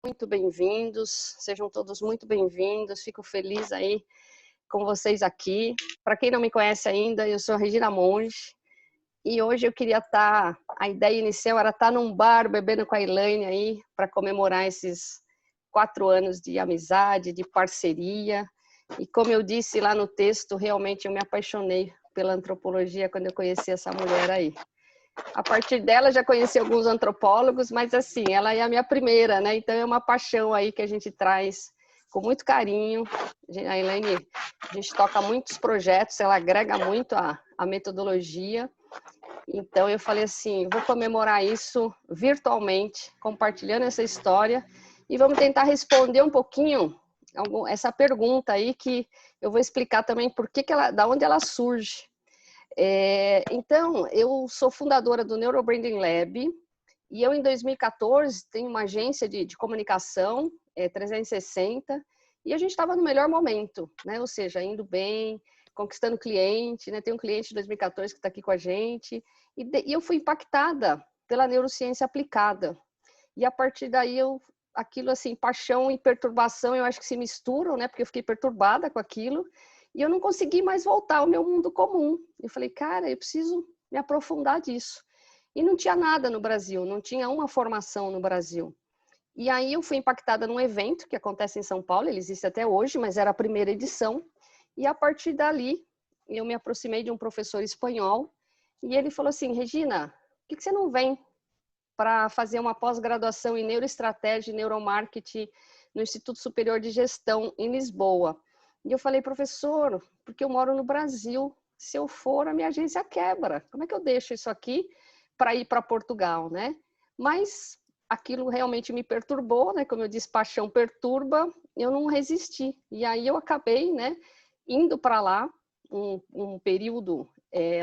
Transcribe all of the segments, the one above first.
Muito bem-vindos, sejam todos muito bem-vindos, fico feliz aí com vocês aqui. Para quem não me conhece ainda, eu sou a Regina Monge e hoje eu queria a ideia inicial era estar num bar bebendo com a Elaine aí para comemorar esses 4 anos de amizade, de parceria. E como eu disse lá no texto, realmente eu me apaixonei pela antropologia quando eu conheci essa mulher aí. A partir dela já conheci alguns antropólogos, mas assim, ela é a minha primeira, né? Então é uma paixão aí que a gente traz com muito carinho. A Elaine, a gente toca muitos projetos, ela agrega muito a metodologia. Então eu falei assim, vou comemorar isso virtualmente, compartilhando essa história e vamos tentar responder um pouquinho essa pergunta aí que eu vou explicar também por que ela, da onde ela surge. Então, eu sou fundadora do Neurobranding Lab e eu, em 2014, tenho uma agência de comunicação 360 e a gente estava no melhor momento, né? Ou seja, indo bem, conquistando cliente, né? Tem um cliente de 2014 que está aqui com a gente e eu fui impactada pela neurociência aplicada. E a partir daí, aquilo assim, paixão e perturbação, eu acho que se misturam, né? Porque eu fiquei perturbada com aquilo. E eu não consegui mais voltar ao meu mundo comum. Eu falei, cara, eu preciso me aprofundar disso. E não tinha nada no Brasil, não tinha uma formação no Brasil. E aí eu fui impactada num evento que acontece em São Paulo, ele existe até hoje, mas era a primeira edição. E a partir dali, eu me aproximei de um professor espanhol e ele falou assim, Regina, por que você não vem para fazer uma pós-graduação em neuroestratégia e neuromarketing no Instituto Superior de Gestão em Lisboa? E eu falei, professor, porque eu moro no Brasil, se eu for, a minha agência quebra. Como é que eu deixo isso aqui para ir para Portugal, né? Mas aquilo realmente me perturbou, né? Como eu disse, paixão perturba, eu não resisti. E aí eu acabei, né, indo para lá um período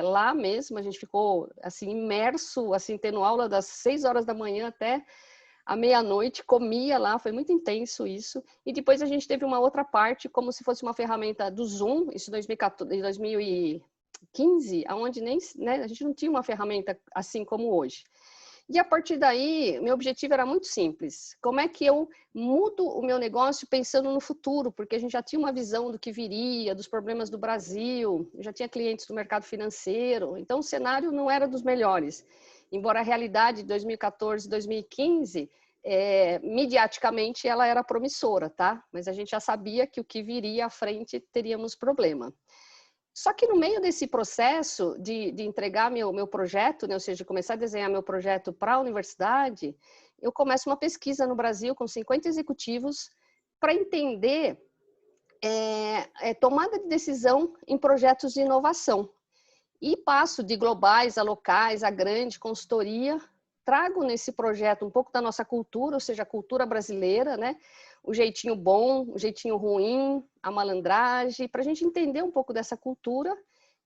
lá mesmo, a gente ficou assim imerso, assim tendo aula das 6 horas da manhã até à meia-noite, comia lá, foi muito intenso isso. E depois a gente teve uma outra parte, como se fosse uma ferramenta do Zoom, isso em 2014, 2015, onde nem, né, a gente não tinha uma ferramenta assim como hoje. E a partir daí, meu objetivo era muito simples. Como é que eu mudo o meu negócio pensando no futuro? Porque a gente já tinha uma visão do que viria, dos problemas do Brasil, já tinha clientes do mercado financeiro, então o cenário não era dos melhores. Embora a realidade de 2014, 2015, midiaticamente ela era promissora, tá? Mas a gente já sabia que o que viria à frente teríamos problema. Só que no meio desse processo de entregar meu projeto, né, ou seja, de começar a desenhar meu projeto para a universidade, eu começo uma pesquisa no Brasil com 50 executivos para entender tomada de decisão em projetos de inovação. E passo de globais a locais, a grande consultoria, trago nesse projeto um pouco da nossa cultura, ou seja, a cultura brasileira, né? O jeitinho bom, o jeitinho ruim, a malandragem, para a gente entender um pouco dessa cultura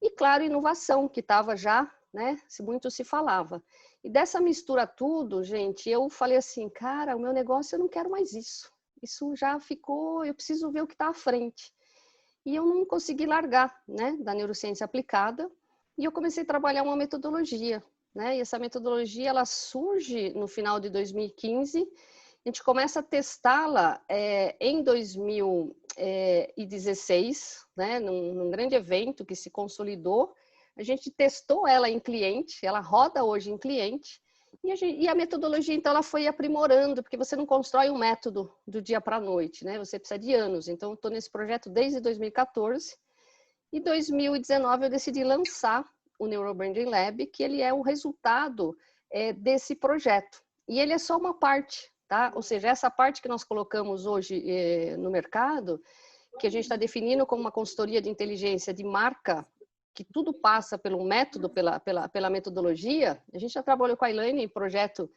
e, claro, inovação, que estava já, né? Muito se falava. E dessa mistura tudo, gente, eu falei assim, cara, o meu negócio eu não quero mais isso. Isso já ficou, eu preciso ver o que está à frente. E eu não consegui largar, né, da neurociência aplicada, e eu comecei a trabalhar uma metodologia, né, e essa metodologia, ela surge no final de 2015, a gente começa a testá-la em 2016, né, num grande evento que se consolidou, a gente testou ela em cliente, ela roda hoje em cliente, e a metodologia, então, ela foi aprimorando, porque você não constrói um método do dia para a noite, né? Você precisa de anos. Então, estou nesse projeto desde 2014. E 2019 eu decidi lançar o Neurobranding Lab, que ele é o resultado desse projeto. E ele é só uma parte, tá? Ou seja, essa parte que nós colocamos hoje no mercado, que a gente está definindo como uma consultoria de inteligência de marca, que tudo passa pelo método, pela metodologia. A gente já trabalhou com a Elaine em projeto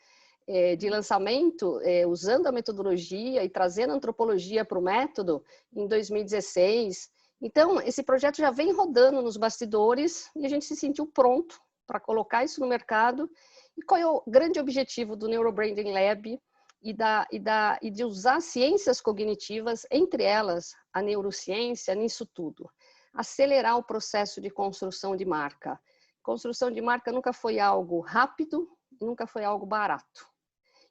de lançamento, usando a metodologia e trazendo a antropologia para o método em 2016. Então, esse projeto já vem rodando nos bastidores e a gente se sentiu pronto para colocar isso no mercado. E qual é o grande objetivo do Neurobranding Lab e de usar ciências cognitivas, entre elas a neurociência, nisso tudo? Acelerar o processo de construção de marca. Construção de marca nunca foi algo rápido, nunca foi algo barato.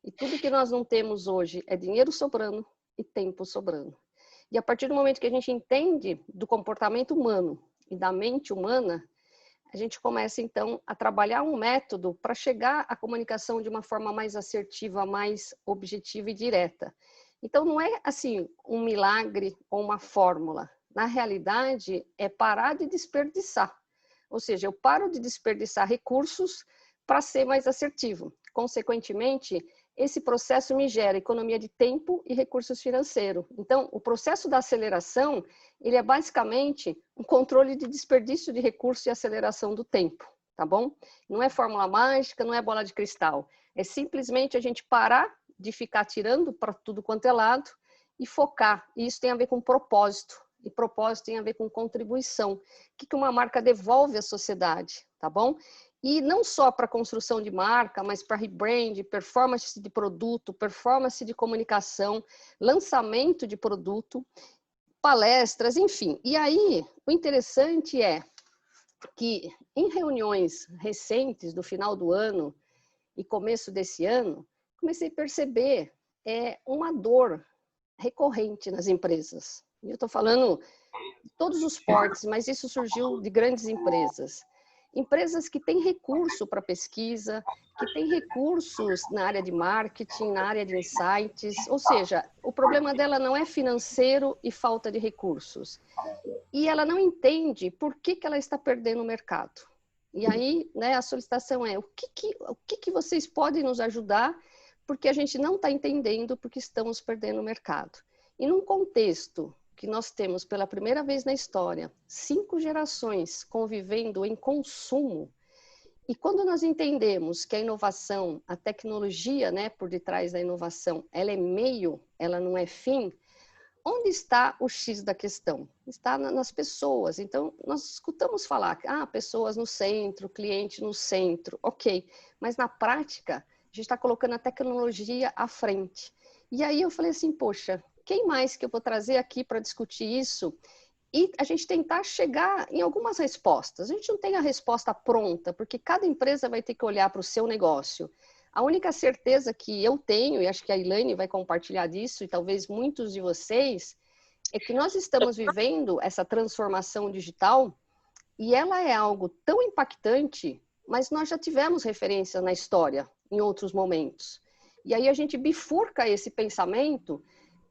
E tudo que nós não temos hoje é dinheiro sobrando e tempo sobrando. E a partir do momento que a gente entende do comportamento humano e da mente humana, a gente começa, então, a trabalhar um método para chegar à comunicação de uma forma mais assertiva, mais objetiva e direta. Então, não é, assim, um milagre ou uma fórmula. Na realidade, é parar de desperdiçar. Ou seja, eu paro de desperdiçar recursos para ser mais assertivo. Consequentemente, esse processo me gera economia de tempo e recursos financeiros. Então, o processo da aceleração, ele é basicamente um controle de desperdício de recurso e aceleração do tempo, tá bom? Não é fórmula mágica, não é bola de cristal. É simplesmente a gente parar de ficar tirando para tudo quanto é lado e focar. E isso tem a ver com propósito. E propósito tem a ver com contribuição. O que uma marca devolve à sociedade, tá bom? E não só para construção de marca, mas para rebrand, performance de produto, performance de comunicação, lançamento de produto, palestras, enfim. E aí, o interessante é que em reuniões recentes do final do ano e começo desse ano, comecei a perceber uma dor recorrente nas empresas. E eu estou falando de todos os portes, mas isso surgiu de grandes empresas. Empresas que têm recurso para pesquisa, que têm recursos na área de marketing, na área de insights, ou seja, o problema dela não é financeiro e falta de recursos. E ela não entende por que ela está perdendo o mercado. E aí, né, a solicitação é, o que vocês podem nos ajudar, porque a gente não está entendendo porque estamos perdendo o mercado. E num contexto que nós temos pela primeira vez na história 5 gerações convivendo em consumo, e quando nós entendemos que a inovação, a tecnologia, né, por detrás da inovação, ela é meio, ela não é fim, onde está o X da questão? Está nas pessoas. Então, nós escutamos falar que pessoas no centro, cliente no centro, ok, mas na prática, a gente está colocando a tecnologia à frente. E aí eu falei assim, poxa, quem mais que eu vou trazer aqui para discutir isso? E a gente tentar chegar em algumas respostas. A gente não tem a resposta pronta, porque cada empresa vai ter que olhar para o seu negócio. A única certeza que eu tenho, e acho que a Elaine vai compartilhar disso, e talvez muitos de vocês, é que nós estamos vivendo essa transformação digital, e ela é algo tão impactante, mas nós já tivemos referência na história, em outros momentos. E aí a gente bifurca esse pensamento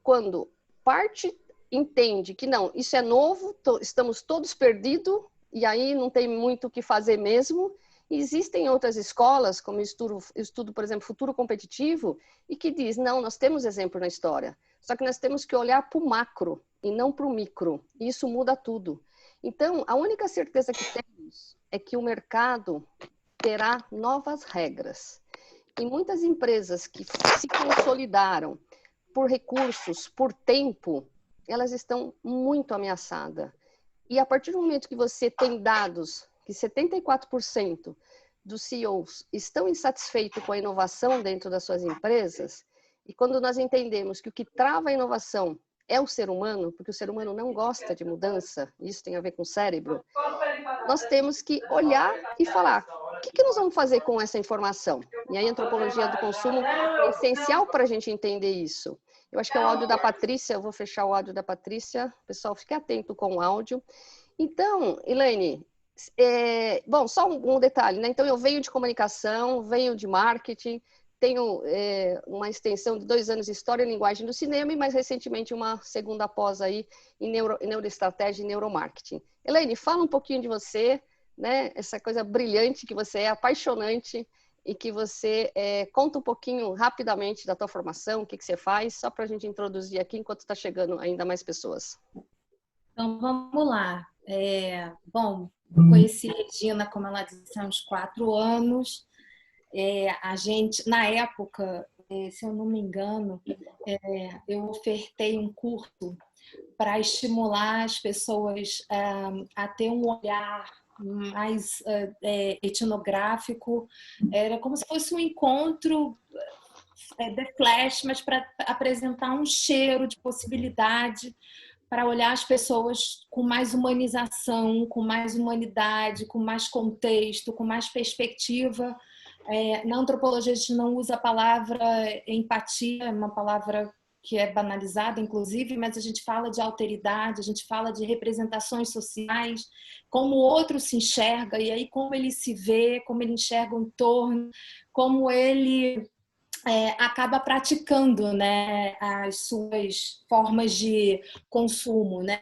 quando parte entende que não, isso é novo, estamos todos perdidos, e aí não tem muito o que fazer mesmo. E existem outras escolas, como estudo, por exemplo, Futuro Competitivo, e que diz, não, nós temos exemplo na história, só que nós temos que olhar para o macro e não para o micro, e isso muda tudo. Então, a única certeza que temos é que o mercado terá novas regras. E muitas empresas que se consolidaram por recursos, por tempo, elas estão muito ameaçadas. E a partir do momento que você tem dados que 74% dos CEOs estão insatisfeitos com a inovação dentro das suas empresas, e quando nós entendemos que o que trava a inovação é o ser humano, porque o ser humano não gosta de mudança, isso tem a ver com o cérebro, nós temos que olhar e falar, o que nós vamos fazer com essa informação? E aí a antropologia do consumo é essencial para a gente entender isso. Eu acho que é o áudio da Patrícia, eu vou fechar o áudio da Patrícia, pessoal, fique atento com o áudio. Então, Elaine, bom, só um detalhe, né? Então, eu venho de comunicação, venho de marketing, tenho uma extensão de 2 anos de História e Linguagem do Cinema e, mais recentemente, uma segunda pós aí em neuroestratégia e neuromarketing. Elaine, fala um pouquinho de você, né? Essa coisa brilhante que você é, apaixonante, e que você conta um pouquinho rapidamente da tua formação, o que você faz, só para a gente introduzir aqui enquanto está chegando ainda mais pessoas. Então, vamos lá. Bom, eu conheci a Regina, como ela disse, há uns 4 anos. A gente, na época, se eu não me engano, eu ofertei um curso para estimular as pessoas a ter um olhar mais etnográfico. Era como se fosse um encontro The Flash, mas para apresentar um cheiro de possibilidade, para olhar as pessoas com mais humanização, com mais humanidade, com mais contexto, com mais perspectiva, Na antropologia a gente não usa a palavra empatia, é uma palavra que é banalizada, inclusive, mas a gente fala de alteridade, a gente fala de representações sociais, como o outro se enxerga, e aí como ele se vê, como ele enxerga o entorno, como ele acaba praticando, né, as suas formas de consumo, né,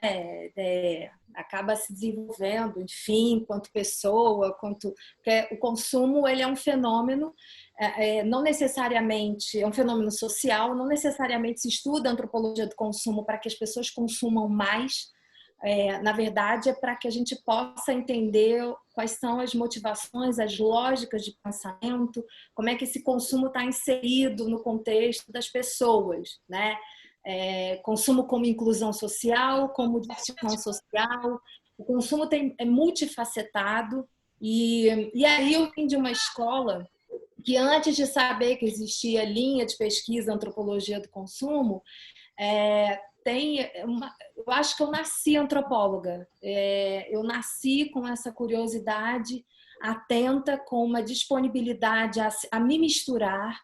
acaba se desenvolvendo, enfim, enquanto pessoa, porque o consumo ele é um fenômeno, não necessariamente é um fenômeno social, não necessariamente se estuda a antropologia do consumo para que as pessoas consumam mais. Na verdade, é para que a gente possa entender quais são as motivações, as lógicas de pensamento, como é que esse consumo está inserido no contexto das pessoas, né? Consumo como inclusão social, como distinção social. O consumo é multifacetado e aí eu vim de uma escola que antes de saber que existia linha de pesquisa antropologia do consumo, eu acho que eu nasci antropóloga. Eu nasci com essa curiosidade atenta, com uma disponibilidade a me misturar,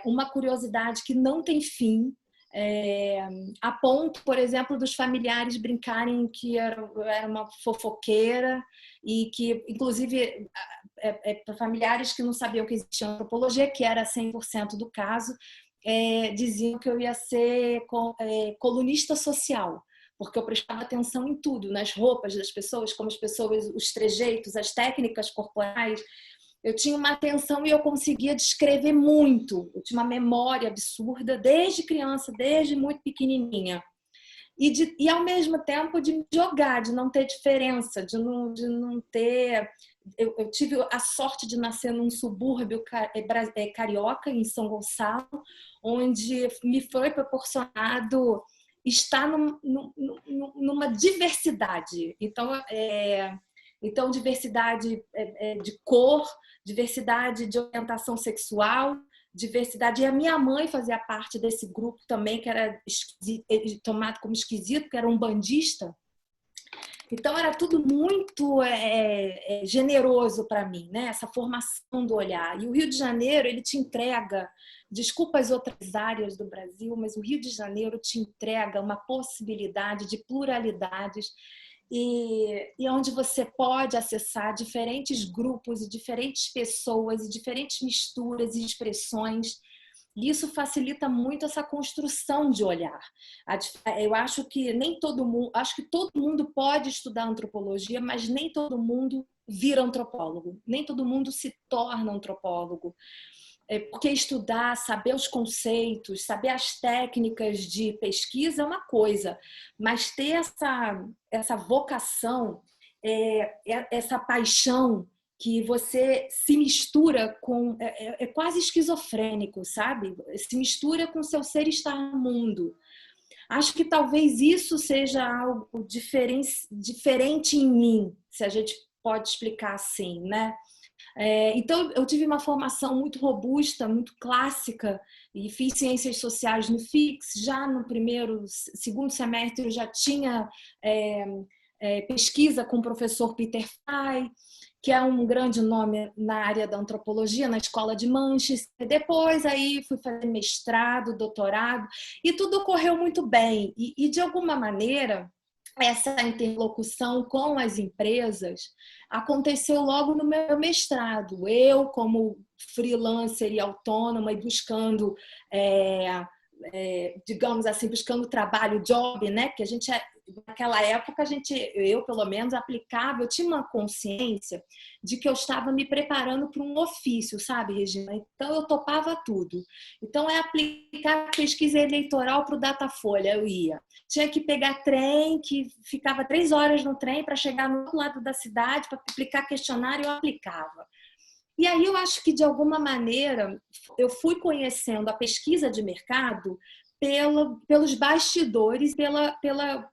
uma curiosidade que não tem fim, a ponto, por exemplo, dos familiares brincarem que eu era uma fofoqueira e que, inclusive, para familiares que não sabiam que existia antropologia, que era 100% do caso, diziam que eu ia ser colunista social, porque eu prestava atenção em tudo, nas roupas das pessoas, como as pessoas, os trejeitos, as técnicas corporais. Eu tinha uma atenção e eu conseguia descrever muito. Eu tinha uma memória absurda desde criança, desde muito pequenininha. E ao mesmo tempo de me jogar, de não ter diferença, de não ter... Eu tive a sorte de nascer num subúrbio carioca, em São Gonçalo, onde me foi proporcionado estar numa diversidade. Então diversidade de cor, diversidade de orientação sexual, diversidade. E a minha mãe fazia parte desse grupo também, que era tomado como esquisito, que era um bandista. Então era tudo muito generoso para mim, né? Essa formação do olhar. E o Rio de Janeiro, ele te entrega, desculpa as outras áreas do Brasil, mas o Rio de Janeiro te entrega uma possibilidade de pluralidades e onde você pode acessar diferentes grupos e diferentes pessoas e diferentes misturas e expressões. E isso facilita muito essa construção de olhar. Eu acho que todo mundo pode estudar antropologia, mas nem todo mundo vira antropólogo, nem todo mundo se torna antropólogo. Porque estudar, saber os conceitos, saber as técnicas de pesquisa é uma coisa, mas ter essa vocação, essa paixão que você se mistura com... É quase esquizofrênico, sabe? Se mistura com o seu ser estar no mundo. Acho que talvez isso seja algo diferente em mim, se a gente pode explicar assim, né? Então, eu tive uma formação muito robusta, muito clássica, e fiz ciências sociais no FIX. Já no segundo semestre, eu já tinha pesquisa com o professor Peter Fay, que é um grande nome na área da antropologia, na escola de Manchester. Depois, aí, fui fazer mestrado, doutorado, e tudo ocorreu muito bem. E de alguma maneira, essa interlocução com as empresas aconteceu logo no meu mestrado. Eu, como freelancer e autônoma e buscando, digamos assim, buscando trabalho, job, né? Que a gente, naquela época, eu pelo menos aplicava, eu tinha uma consciência de que eu estava me preparando para um ofício, sabe, Regina? Então eu topava tudo. Então aplicar pesquisa eleitoral para o Datafolha, eu ia. Tinha que pegar trem, que ficava 3 horas no trem para chegar no outro lado da cidade, para aplicar questionário, eu aplicava. E aí eu acho que, de alguma maneira, eu fui conhecendo a pesquisa de mercado pelos bastidores,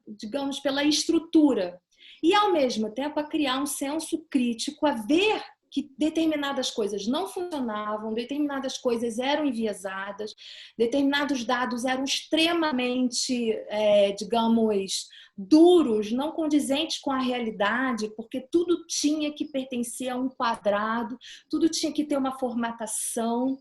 digamos, pela estrutura. E, ao mesmo tempo, a criar um senso crítico, a ver que determinadas coisas não funcionavam, determinadas coisas eram enviesadas, determinados dados eram extremamente, digamos, duros, não condizentes com a realidade, porque tudo tinha que pertencer a um quadrado, tudo tinha que ter uma formatação.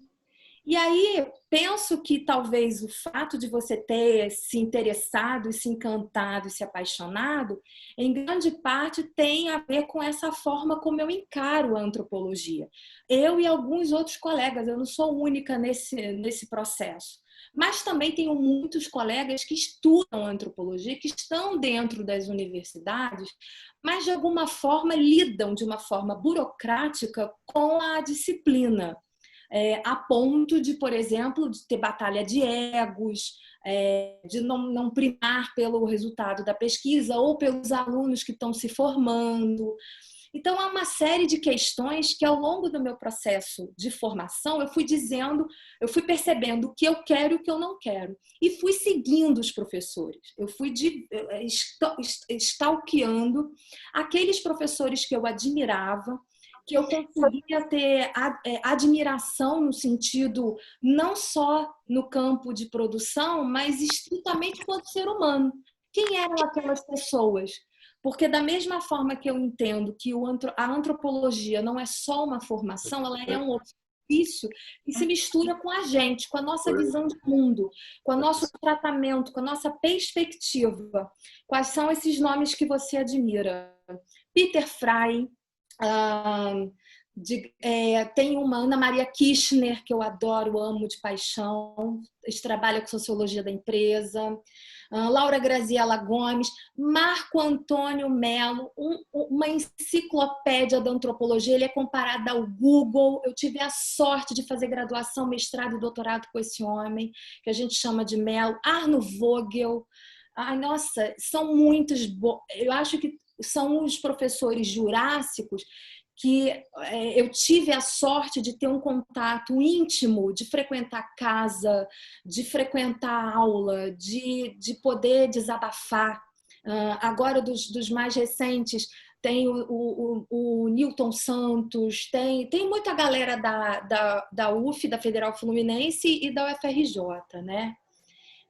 E aí, penso que talvez o fato de você ter se interessado, se encantado e se apaixonado, em grande parte tem a ver com essa forma como eu encaro a antropologia. Eu e alguns outros colegas, eu não sou única nesse processo. Mas também tenho muitos colegas que estudam antropologia, que estão dentro das universidades, mas de alguma forma lidam de uma forma burocrática com a disciplina. A ponto de, por exemplo, de ter batalha de egos, de não primar pelo resultado da pesquisa ou pelos alunos que estão se formando. Então, há uma série de questões que, ao longo do meu processo de formação, eu fui percebendo o que eu quero e o que eu não quero. E fui seguindo os professores. Eu fui stalkeando aqueles professores que eu admirava, que eu conseguia ter admiração no sentido não só no campo de produção, mas estritamente quanto ser humano. Quem eram aquelas pessoas? Porque da mesma forma que eu entendo que a antropologia não é só uma formação, ela é um ofício que se mistura com a gente, com a nossa visão de mundo, com o nosso tratamento, com a nossa perspectiva. Quais são esses nomes que você admira? Peter Frey, tem uma Ana Maria Kirchner, que eu adoro, amo de paixão, trabalha com sociologia da empresa, Laura Graziella Gomes, Marco Antônio Melo, uma enciclopédia da antropologia, ele é comparado ao Google. Eu tive a sorte de fazer graduação, mestrado e doutorado com esse homem, que a gente chama de Melo. Arno Vogel. Ai, nossa, são muitos. Eu acho que são os professores jurássicos que eu tive a sorte de ter um contato íntimo, de frequentar casa, de frequentar aula, de poder desabafar. Agora, dos mais recentes, tem o Newton Santos, tem muita galera da UF, da Federal Fluminense e da UFRJ, né?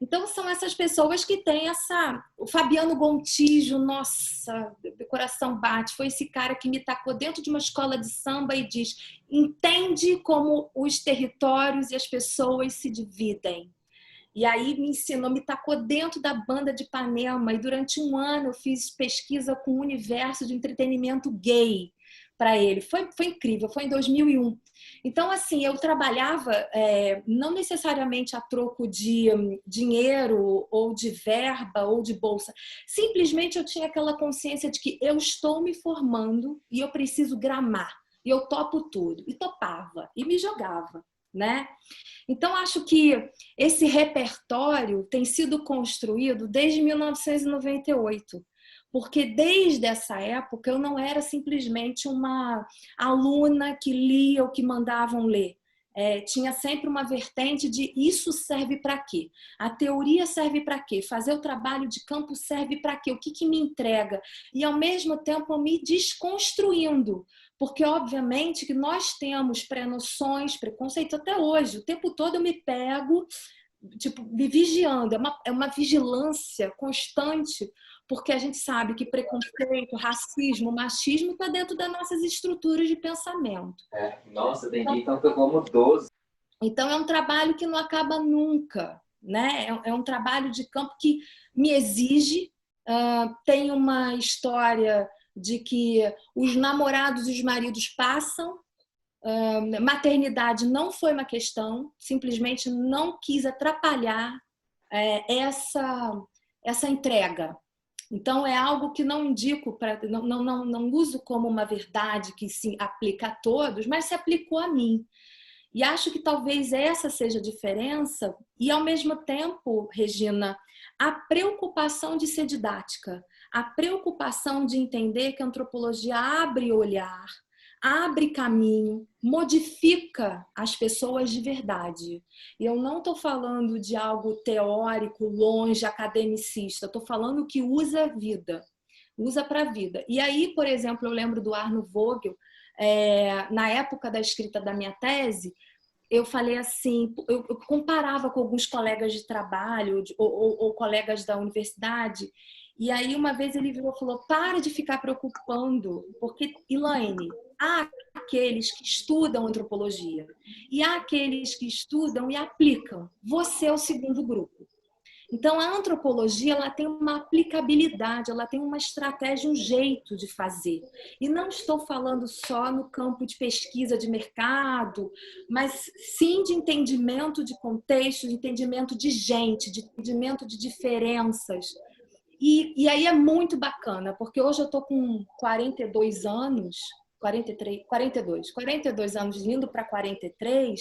Então, são essas pessoas que têm essa... O Fabiano Gontijo, nossa, meu coração bate. Foi esse cara que me tacou dentro de uma escola de samba e diz: entende como os territórios e as pessoas se dividem. E aí me ensinou, me tacou dentro da banda de Ipanema. E durante um ano eu fiz pesquisa com o universo de entretenimento gay para ele. Foi incrível, foi em 2001. Então, assim, eu trabalhava não necessariamente a troco de dinheiro ou de verba ou de bolsa. Simplesmente eu tinha aquela consciência de que eu estou me formando e eu preciso gramar. E eu topo tudo. E topava. E me jogava, né? Então, acho que esse repertório tem sido construído desde 1998. Porque desde essa época eu não era simplesmente uma aluna que lia o que mandavam ler. Tinha sempre uma vertente de isso serve para quê? A teoria serve para quê? Fazer o trabalho de campo serve para quê? O que me entrega? E ao mesmo tempo me desconstruindo. Porque obviamente que nós temos pré-noções, preconceitos até hoje. O tempo todo eu me pego, tipo, me vigiando. É uma vigilância constante. Porque a gente sabe que preconceito, racismo, machismo está dentro das nossas estruturas de pensamento. Nossa, tem dia então que eu como 12. Então, é um trabalho que não acaba nunca, né? É um trabalho de campo que me exige. Tem uma história de que os namorados e os maridos passam. Maternidade não foi uma questão, simplesmente não quis atrapalhar essa entrega. Então, é algo que não indico, não uso como uma verdade que se aplica a todos, mas se aplicou a mim. E acho que talvez essa seja a diferença e, ao mesmo tempo, Regina, a preocupação de ser didática, a preocupação de entender que a antropologia abre olhar, abre caminho, modifica as pessoas de verdade. E eu não estou falando de algo teórico, longe, academicista. Estou falando que usa a vida, usa para a vida. E aí, por exemplo, eu lembro do Arno Vogel, na época da escrita da minha tese, eu falei assim, eu comparava com alguns colegas de trabalho ou colegas da universidade, e aí uma vez ele virou e falou, para de ficar preocupando, porque, Elaine, há aqueles que estudam antropologia e há aqueles que estudam e aplicam. Você é o segundo grupo. Então, a antropologia ela tem uma aplicabilidade, ela tem uma estratégia, um jeito de fazer. E não estou falando só no campo de pesquisa de mercado, mas sim de entendimento de contexto, de entendimento de gente, de entendimento de diferenças. E aí é muito bacana, porque hoje eu estou com 42 anos, 42 anos indo para 43,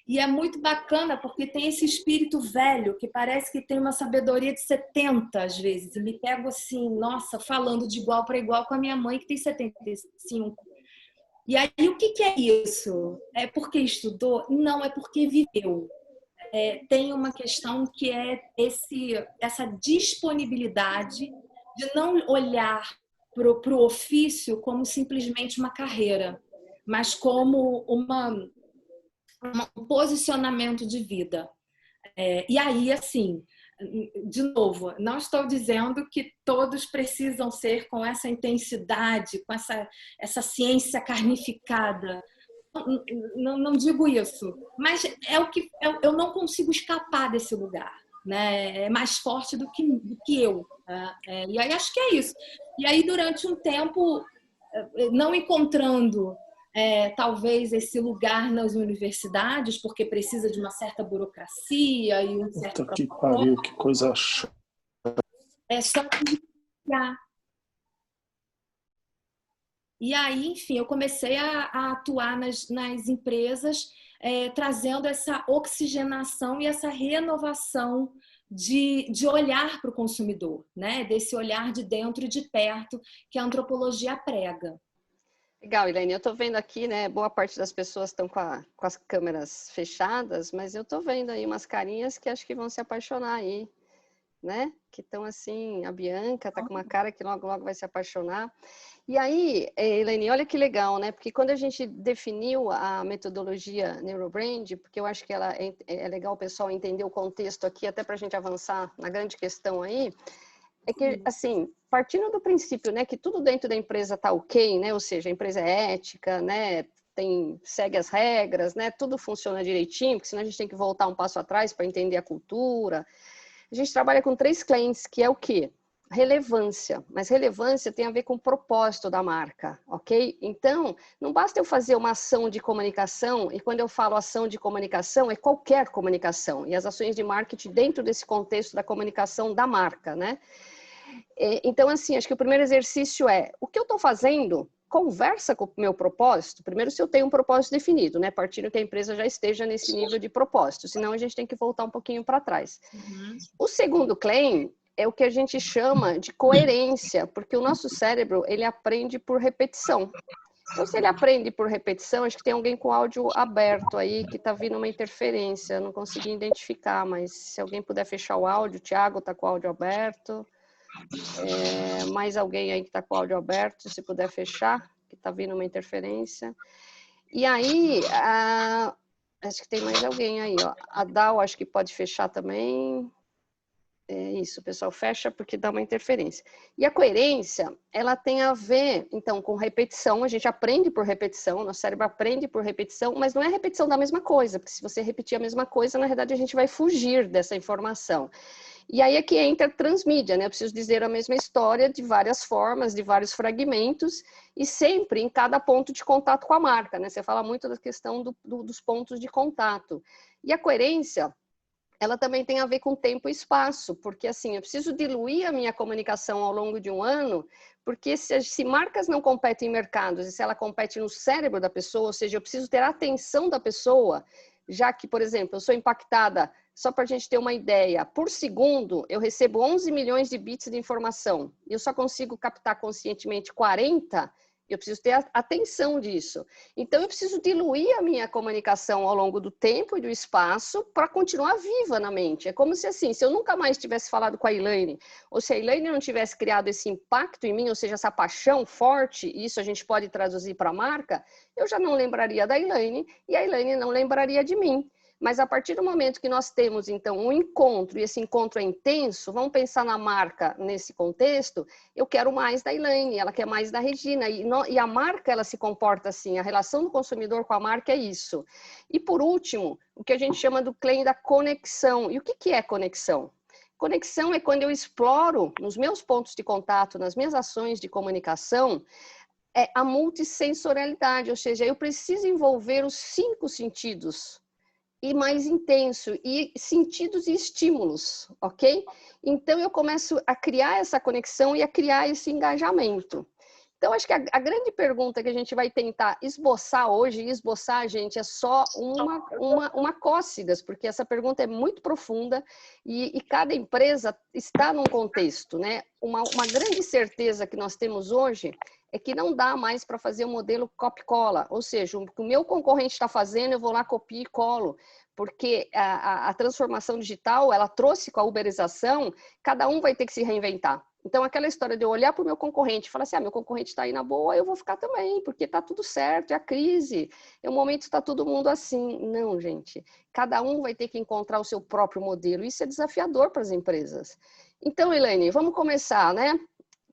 e é muito bacana porque tem esse espírito velho que parece que tem uma sabedoria de 70 às vezes. E me pego assim, nossa, falando de igual para igual com a minha mãe que tem 75. E aí o que é isso? É porque estudou? Não, é porque viveu. Tem uma questão que é essa disponibilidade de não olhar para o ofício como simplesmente uma carreira, mas como um posicionamento de vida. E aí, assim, de novo, não estou dizendo que todos precisam ser com essa intensidade, com essa ciência carnificada. Não digo isso, mas eu não consigo escapar desse lugar, né? É mais forte do que eu. E aí acho que é isso. E aí, durante um tempo, não encontrando talvez esse lugar nas universidades, porque precisa de uma certa burocracia e um certo Puta que pariu, que coisa chata. só E aí, enfim, eu comecei a atuar nas empresas, trazendo essa oxigenação e essa renovação de olhar para o consumidor, né? Desse olhar de dentro e de perto que a antropologia prega. Legal, Elaine. Eu estou vendo aqui, né? Boa parte das pessoas estão com as câmeras fechadas, mas eu estou vendo aí umas carinhas que acho que vão se apaixonar aí, né? Que estão assim, a Bianca está com uma cara que logo, logo vai se apaixonar. E aí, Elaine, olha que legal, né? Porque quando a gente definiu a metodologia Neurobrand, porque eu acho que ela é legal o pessoal entender o contexto aqui, até para a gente avançar na grande questão aí, é que, assim, partindo do princípio, né, que tudo dentro da empresa está ok, né? Ou seja, a empresa é ética, né? Segue as regras, né? Tudo funciona direitinho, porque senão a gente tem que voltar um passo atrás para entender a cultura. A gente trabalha com 3 clientes, que é o quê? Relevância, mas relevância tem a ver com o propósito da marca, ok? Então, não basta eu fazer uma ação de comunicação, e quando eu falo ação de comunicação, é qualquer comunicação, e as ações de marketing dentro desse contexto da comunicação da marca, né? Então, assim, acho que o primeiro exercício o que eu estou fazendo conversa com o meu propósito, primeiro se eu tenho um propósito definido, né? Partindo que a empresa já esteja nesse nível de propósito, senão a gente tem que voltar um pouquinho para trás. O segundo claim é o que a gente chama de coerência, porque o nosso cérebro, ele aprende por repetição. Então, se ele aprende por repetição, acho que tem alguém com o áudio aberto aí, que está vindo uma interferência, não consegui identificar, mas se alguém puder fechar o áudio, o Thiago está com o áudio aberto, mais alguém aí que está com o áudio aberto, se puder fechar, que está vindo uma interferência. E aí, acho que tem mais alguém aí, ó. A Dal, acho que pode fechar também. Isso, o pessoal fecha porque dá uma interferência. E a coerência, ela tem a ver, então, com repetição. A gente aprende por repetição, nosso cérebro aprende por repetição, mas não é repetição da mesma coisa, porque se você repetir a mesma coisa, na verdade, a gente vai fugir dessa informação. E aí é que entra a transmídia, né? Eu preciso dizer a mesma história de várias formas, de vários fragmentos, e sempre em cada ponto de contato com a marca, né? Você fala muito da questão dos pontos de contato. E a coerência, ela também tem a ver com tempo e espaço, porque assim, eu preciso diluir a minha comunicação ao longo de um ano, porque se marcas não competem em mercados, e se ela compete no cérebro da pessoa, ou seja, eu preciso ter a atenção da pessoa, já que, por exemplo, eu sou impactada, só para a gente ter uma ideia, por segundo eu recebo 11 milhões de bits de informação, e eu só consigo captar conscientemente 40, Eu preciso ter atenção disso. Então, eu preciso diluir a minha comunicação ao longo do tempo e do espaço para continuar viva na mente. É como se, assim, se eu nunca mais tivesse falado com a Elaine, ou se a Elaine não tivesse criado esse impacto em mim, ou seja, essa paixão forte, isso a gente pode traduzir para a marca, eu já não lembraria da Elaine e a Elaine não lembraria de mim. Mas a partir do momento que nós temos, então, um encontro, e esse encontro é intenso, vamos pensar na marca nesse contexto, eu quero mais da Elaine, ela quer mais da Regina, e a marca, ela se comporta assim, a relação do consumidor com a marca é isso. E por último, o que a gente chama do claim da conexão. E o que é conexão? Conexão é quando eu exploro, nos meus pontos de contato, nas minhas ações de comunicação, a multissensorialidade, ou seja, eu preciso envolver os 5 sentidos, e mais intenso, e sentidos e estímulos, ok? Então, eu começo a criar essa conexão e a criar esse engajamento. Então, acho que a grande pergunta que a gente vai tentar esboçar hoje, e esboçar, gente, é só uma cócegas, porque essa pergunta é muito profunda e cada empresa está num contexto, né? Uma grande certeza que nós temos hoje é que não dá mais para fazer o modelo copy-cola, ou seja, o que o meu concorrente está fazendo, eu vou lá, copio e colo, porque a transformação digital, ela trouxe com a uberização, cada um vai ter que se reinventar. Então, aquela história de eu olhar para o meu concorrente e falar assim, meu concorrente está aí na boa, eu vou ficar também, porque está tudo certo, é a crise, é o momento, está todo mundo assim. Não, gente, cada um vai ter que encontrar o seu próprio modelo, isso é desafiador para as empresas. Então, Elaine, vamos começar, né?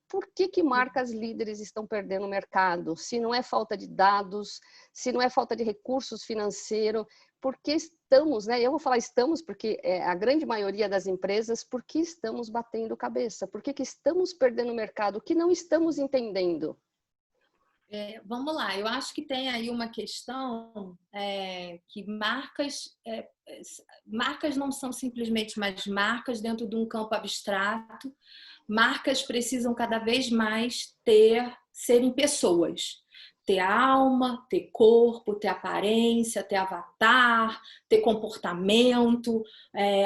Por que marcas líderes estão perdendo o mercado? Se não é falta de dados, se não é falta de recursos financeiros, porque estamos, né? Eu vou falar estamos porque é a grande maioria das empresas, por que estamos batendo cabeça? Por que estamos perdendo o mercado? O que não estamos entendendo? Vamos lá, eu acho que tem aí uma questão que marcas não são simplesmente mais marcas dentro de um campo abstrato. Marcas precisam cada vez mais serem pessoas. Ter alma, ter corpo, ter aparência, ter avatar, ter comportamento.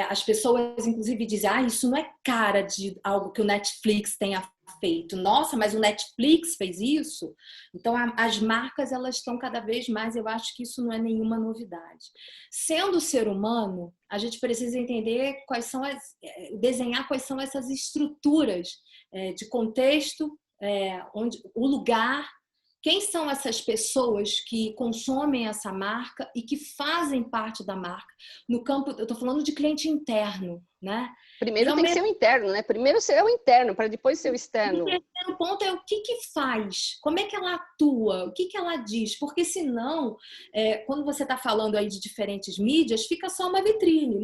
As pessoas, inclusive, dizem, isso não é cara de algo que o Netflix tenha feito. Nossa, mas o Netflix fez isso? Então, as marcas, elas estão cada vez mais, eu acho que isso não é nenhuma novidade. Sendo ser humano, a gente precisa entender desenhar quais são essas estruturas de contexto, onde o lugar. Quem são essas pessoas que consomem essa marca e que fazem parte da marca? No campo, eu estou falando de cliente interno, né? Primeiro tem que ser o interno, né? Primeiro ser o interno, para depois ser o externo. O terceiro ponto é o que faz, como é que ela atua, o que ela diz, porque senão, quando você está falando aí de diferentes mídias, fica só uma vitrine,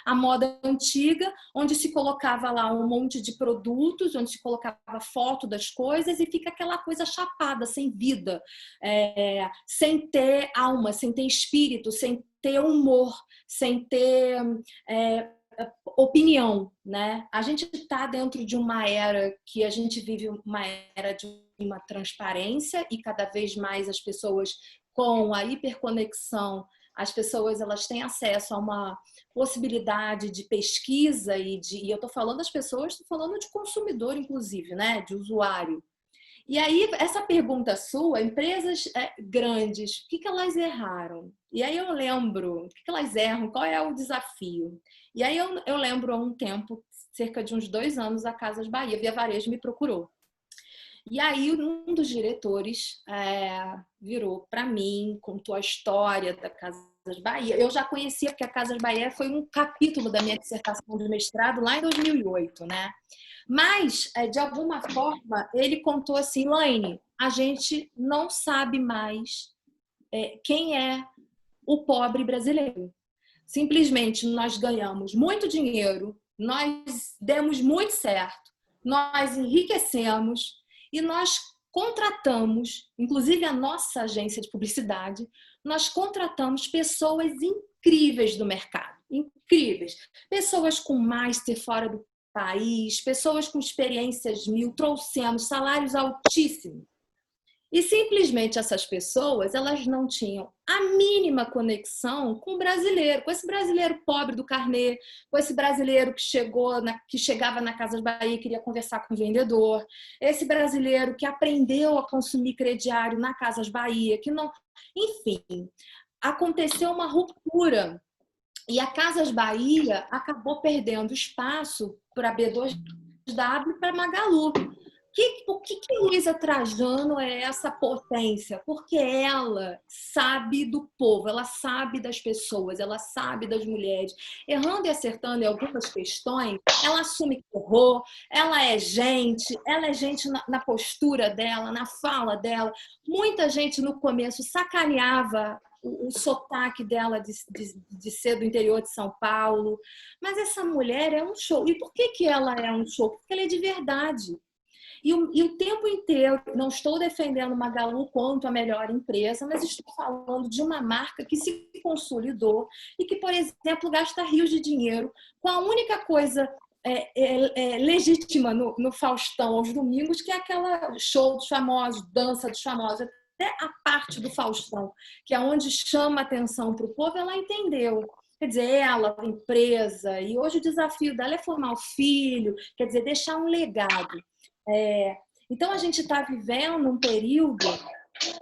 a moda antiga, onde se colocava lá um monte de produtos, onde se colocava foto das coisas e fica aquela coisa chapada, sem vida, sem ter alma, sem ter espírito, sem ter humor, sem ter opinião, né? A gente está dentro de uma era que a gente vive uma era de uma transparência e cada vez mais as pessoas com a hiperconexão, as pessoas elas têm acesso a uma possibilidade de pesquisa e eu estou falando das pessoas, estou falando de consumidor inclusive, né? De usuário. E aí, essa pergunta sua, empresas grandes, o que elas erraram? E aí eu lembro, o que elas erram? Qual é o desafio? E aí eu lembro há um tempo, cerca de uns 2 anos, a Casas Bahia, Via Varejo, me procurou. E aí um dos diretores virou para mim, contou a história da Casas Bahia. Eu já conhecia, porque a Casas Bahia foi um capítulo da minha dissertação de mestrado lá em 2008, né? Mas, de alguma forma, ele contou assim, Elaine, a gente não sabe mais quem é o pobre brasileiro. Simplesmente nós ganhamos muito dinheiro, nós demos muito certo, nós enriquecemos e nós contratamos, inclusive a nossa agência de publicidade, nós contratamos pessoas incríveis do mercado, incríveis. Pessoas com master fora do país, pessoas com experiências 1000, trouxemos salários altíssimos. E simplesmente essas pessoas, elas não tinham a mínima conexão com o brasileiro, com esse brasileiro pobre do carnê, com esse brasileiro que chegava na Casas Bahia e queria conversar com o vendedor, esse brasileiro que aprendeu a consumir crediário na Casas Bahia, que não, enfim, aconteceu uma ruptura. E a Casas Bahia acabou perdendo espaço para a B2W e para a Magalu. Por que Luísa Trajano é essa potência? Porque ela sabe do povo, ela sabe das pessoas, ela sabe das mulheres. Errando e acertando em algumas questões, ela assume que errou, ela é gente na postura dela, na fala dela. Muita gente no começo sacaneava o sotaque dela de ser do interior de São Paulo, mas essa mulher é um show. E por que ela é um show? Porque ela é de verdade. E o tempo inteiro, não estou defendendo Magalu quanto a melhor empresa, mas estou falando de uma marca que se consolidou e que, por exemplo, gasta rios de dinheiro com a única coisa legítima no Faustão aos domingos, que é aquela show dos famosos, dança dos famosos. Até a parte do Faustão, que é onde chama atenção para o povo, ela entendeu. Quer dizer, ela, a empresa, e hoje o desafio dela é formar o filho, quer dizer, deixar um legado. Então, a gente está vivendo um período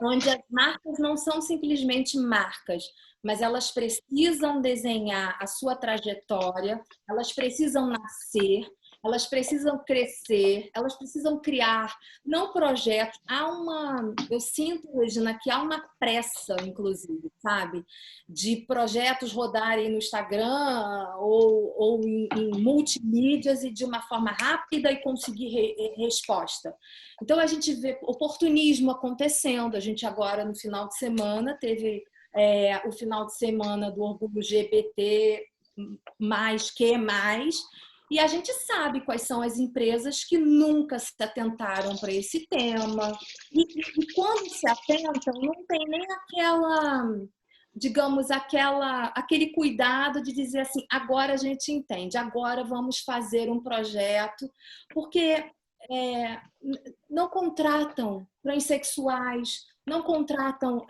onde as marcas não são simplesmente marcas, mas elas precisam desenhar a sua trajetória, elas precisam nascer, elas precisam crescer, elas precisam criar, não projetos. Eu sinto, Regina, que há uma pressa, inclusive, sabe? De projetos rodarem no Instagram ou em multimídias e de uma forma rápida e conseguir resposta. Então, a gente vê oportunismo acontecendo. A gente agora, no final de semana, teve o final de semana do orgulho LGBT+, e a gente sabe quais são as empresas que nunca se atentaram para esse tema. E quando se atentam, não tem nem aquele cuidado de dizer assim, agora a gente entende, agora vamos fazer um projeto, porque não contratam transexuais, não contratam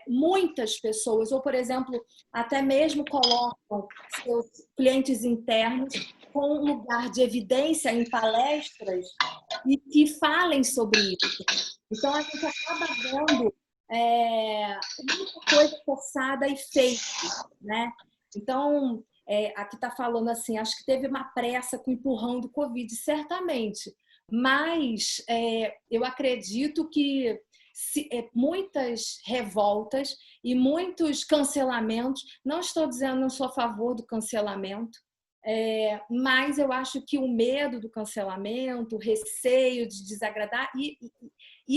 muitas pessoas, ou, por exemplo, até mesmo colocam seus clientes internos com um lugar de evidência em palestras e que falem sobre isso. Então, a gente acaba vendo muita coisa forçada e fake, né? Então, aqui está falando assim, acho que teve uma pressa com o empurrão do Covid, certamente. Mas eu acredito que muitas revoltas e muitos cancelamentos, não estou dizendo, não sou a favor do cancelamento, mas eu acho que o medo do cancelamento, o receio de desagradar, e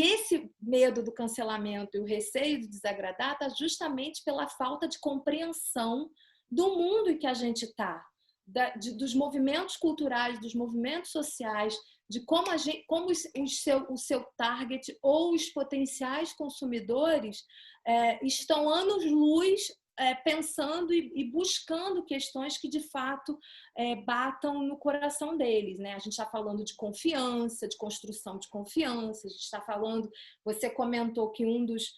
esse medo do cancelamento e o receio de desagradar está justamente pela falta de compreensão do mundo em que a gente está, dos movimentos culturais, dos movimentos sociais, de como o seu target ou os potenciais consumidores estão anos-luz pensando e buscando questões que, de fato, batam no coração deles, né? A gente está falando de confiança, de construção de confiança, a gente está falando... Você comentou que um dos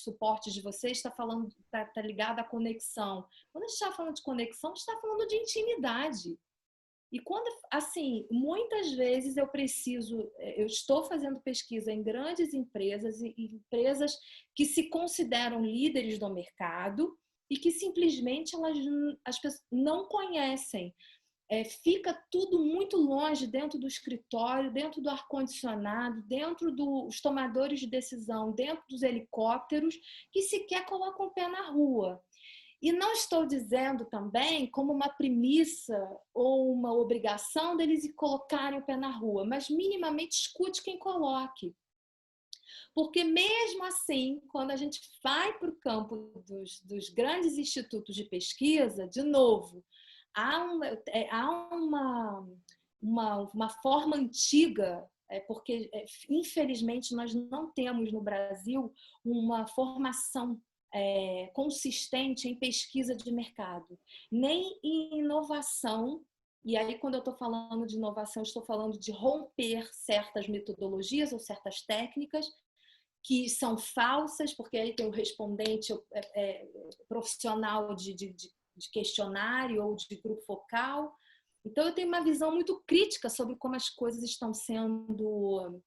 suportes de vocês está ligado à conexão. Quando a gente está falando de conexão, a gente está falando de intimidade. E quando, assim, muitas vezes eu estou fazendo pesquisa em grandes empresas e empresas que se consideram líderes do mercado e que simplesmente as pessoas não conhecem. Fica tudo muito longe dentro do escritório, dentro do ar-condicionado, dentro dos tomadores de decisão, dentro dos helicópteros, que sequer colocam o pé na rua. E não estou dizendo também como uma premissa ou uma obrigação deles colocarem o pé na rua, mas minimamente escute quem coloque. Porque mesmo assim, quando a gente vai para o campo dos grandes institutos de pesquisa, de novo, há uma forma antiga, porque infelizmente nós não temos no Brasil uma formação consistente em pesquisa de mercado, nem em inovação E aí, quando eu estou falando de inovação, estou falando de romper certas metodologias ou certas técnicas que são falsas, porque aí tem o respondente profissional de questionário ou de grupo focal. Então, eu tenho uma visão muito crítica sobre como as coisas estão sendo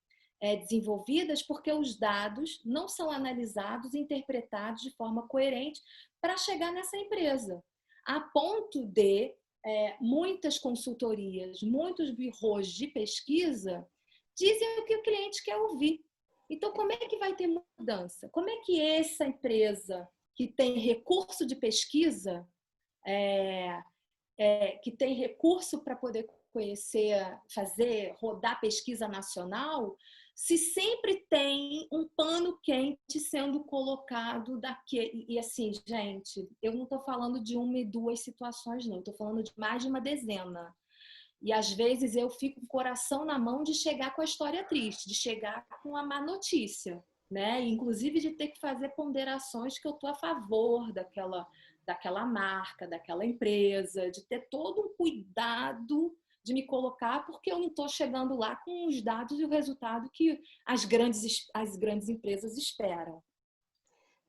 desenvolvidas, porque os dados não são analisados e interpretados de forma coerente para chegar nessa empresa. A ponto de muitas consultorias, muitos birros de pesquisa dizem o que o cliente quer ouvir. Então, como é que vai ter mudança? Como é que essa empresa que tem recurso de pesquisa, que tem recurso para poder conhecer, rodar pesquisa nacional, se sempre tem um pano quente sendo colocado daqui? E assim, gente, eu não estou falando de uma e duas situações, não. Estou falando de mais de uma dezena. E às vezes eu fico com o coração na mão de chegar com a história triste, de chegar com a má notícia, né? Inclusive de ter que fazer ponderações que eu estou a favor daquela marca, daquela empresa, de ter todo um cuidado de me colocar, porque eu não estou chegando lá com os dados e o resultado que as grandes empresas esperam.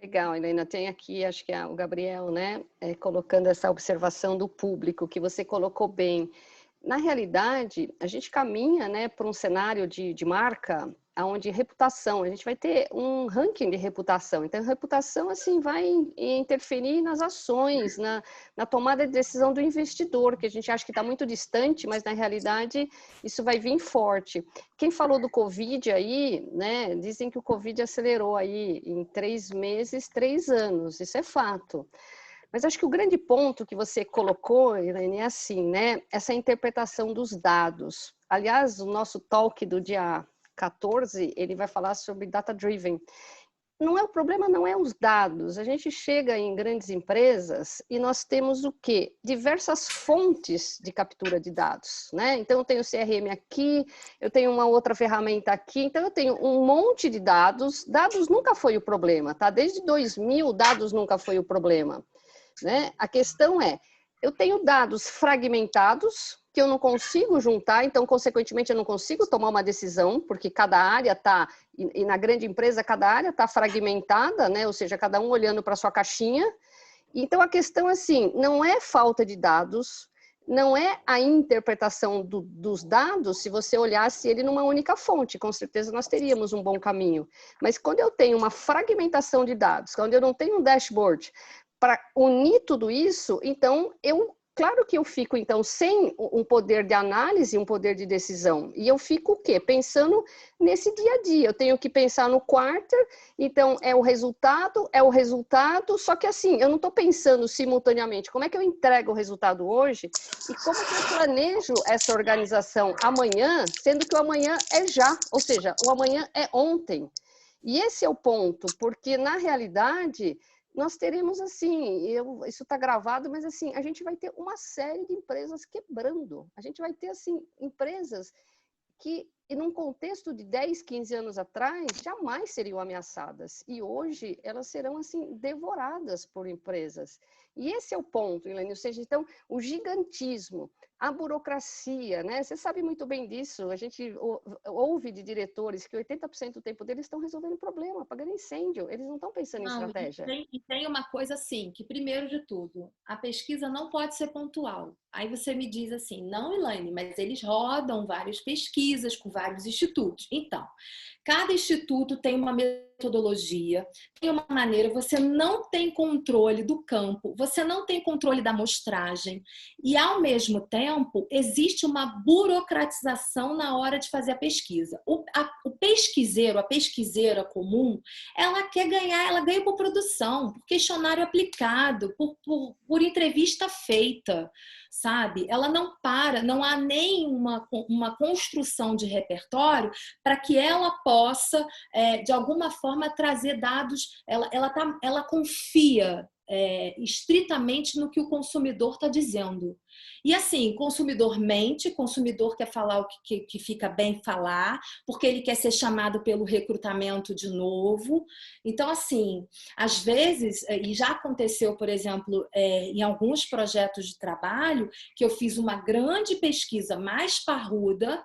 Legal, Helena, tem aqui, acho que é o Gabriel, né, colocando essa observação do público, que você colocou bem. Na realidade, a gente caminha, né, para um cenário de marca onde reputação, a gente vai ter um ranking de reputação. Então, reputação assim vai interferir nas ações, na tomada de decisão do investidor, que a gente acha que está muito distante, mas na realidade isso vai vir forte. Quem falou do Covid aí, né, dizem que o Covid acelerou aí em 3 meses, 3 anos, isso é fato. Mas acho que o grande ponto que você colocou, Irene, é assim, né? Essa interpretação dos dados. Aliás, o nosso talk do dia 14, ele vai falar sobre data-driven. O problema não é os dados. A gente chega em grandes empresas e nós temos o quê? Diversas fontes de captura de dados, né? Então, eu tenho o CRM aqui, eu tenho uma outra ferramenta aqui, então eu tenho um monte de dados. Dados nunca foi o problema, tá? Desde 2000, dados nunca foi o problema. Né? A questão é, eu tenho dados fragmentados que eu não consigo juntar, então, consequentemente, eu não consigo tomar uma decisão, porque cada área está, e na grande empresa, cada área está fragmentada, né? Ou seja, cada um olhando para a sua caixinha. Então, a questão, assim, não é falta de dados, não é a interpretação dos dados, se você olhasse ele numa única fonte, com certeza nós teríamos um bom caminho. Mas quando eu tenho uma fragmentação de dados, quando eu não tenho um dashboard, para unir tudo isso, então, claro que eu fico, então, sem um poder de análise, um poder de decisão. E eu fico o quê? Pensando nesse dia a dia. Eu tenho que pensar no quarter, então, é o resultado, só que assim, eu não estou pensando simultaneamente como é que eu entrego o resultado hoje e como que eu planejo essa organização amanhã, sendo que o amanhã é já, ou seja, o amanhã é ontem. E esse é o ponto, porque, na realidade, nós teremos assim, isso está gravado, mas assim, a gente vai ter uma série de empresas quebrando. A gente vai ter assim, empresas que, num contexto de 10, 15 anos atrás, jamais seriam ameaçadas. E hoje elas serão assim, devoradas por empresas. E esse é o ponto, Helene, ou seja, então, o gigantismo, a burocracia, né? Você sabe muito bem disso, a gente ouve de diretores que 80% do tempo deles estão resolvendo problema, apagando incêndio, eles não estão pensando em estratégia. E tem uma coisa assim, que primeiro de tudo, a pesquisa não pode ser pontual. Aí você me diz assim, não, Elaine, mas eles rodam várias pesquisas com vários institutos. Então, cada instituto tem uma metodologia, tem uma maneira, você não tem controle do campo, você não tem controle da amostragem e, ao mesmo tempo, existe uma burocratização na hora de fazer a pesquisa. O pesquiseiro, a pesquiseira comum, ela quer ganhar, ela ganha por produção, por questionário aplicado, por entrevista feita, sabe? Ela não para, não há nem uma construção de repertório para que ela possa, de alguma forma, trazer dados. Ela confia estritamente no que o consumidor está dizendo. E assim, consumidor mente, consumidor quer falar o que fica bem falar, porque ele quer ser chamado pelo recrutamento de novo. Então, assim, às vezes, e já aconteceu, por exemplo, em alguns projetos de trabalho, que eu fiz uma grande pesquisa mais parruda,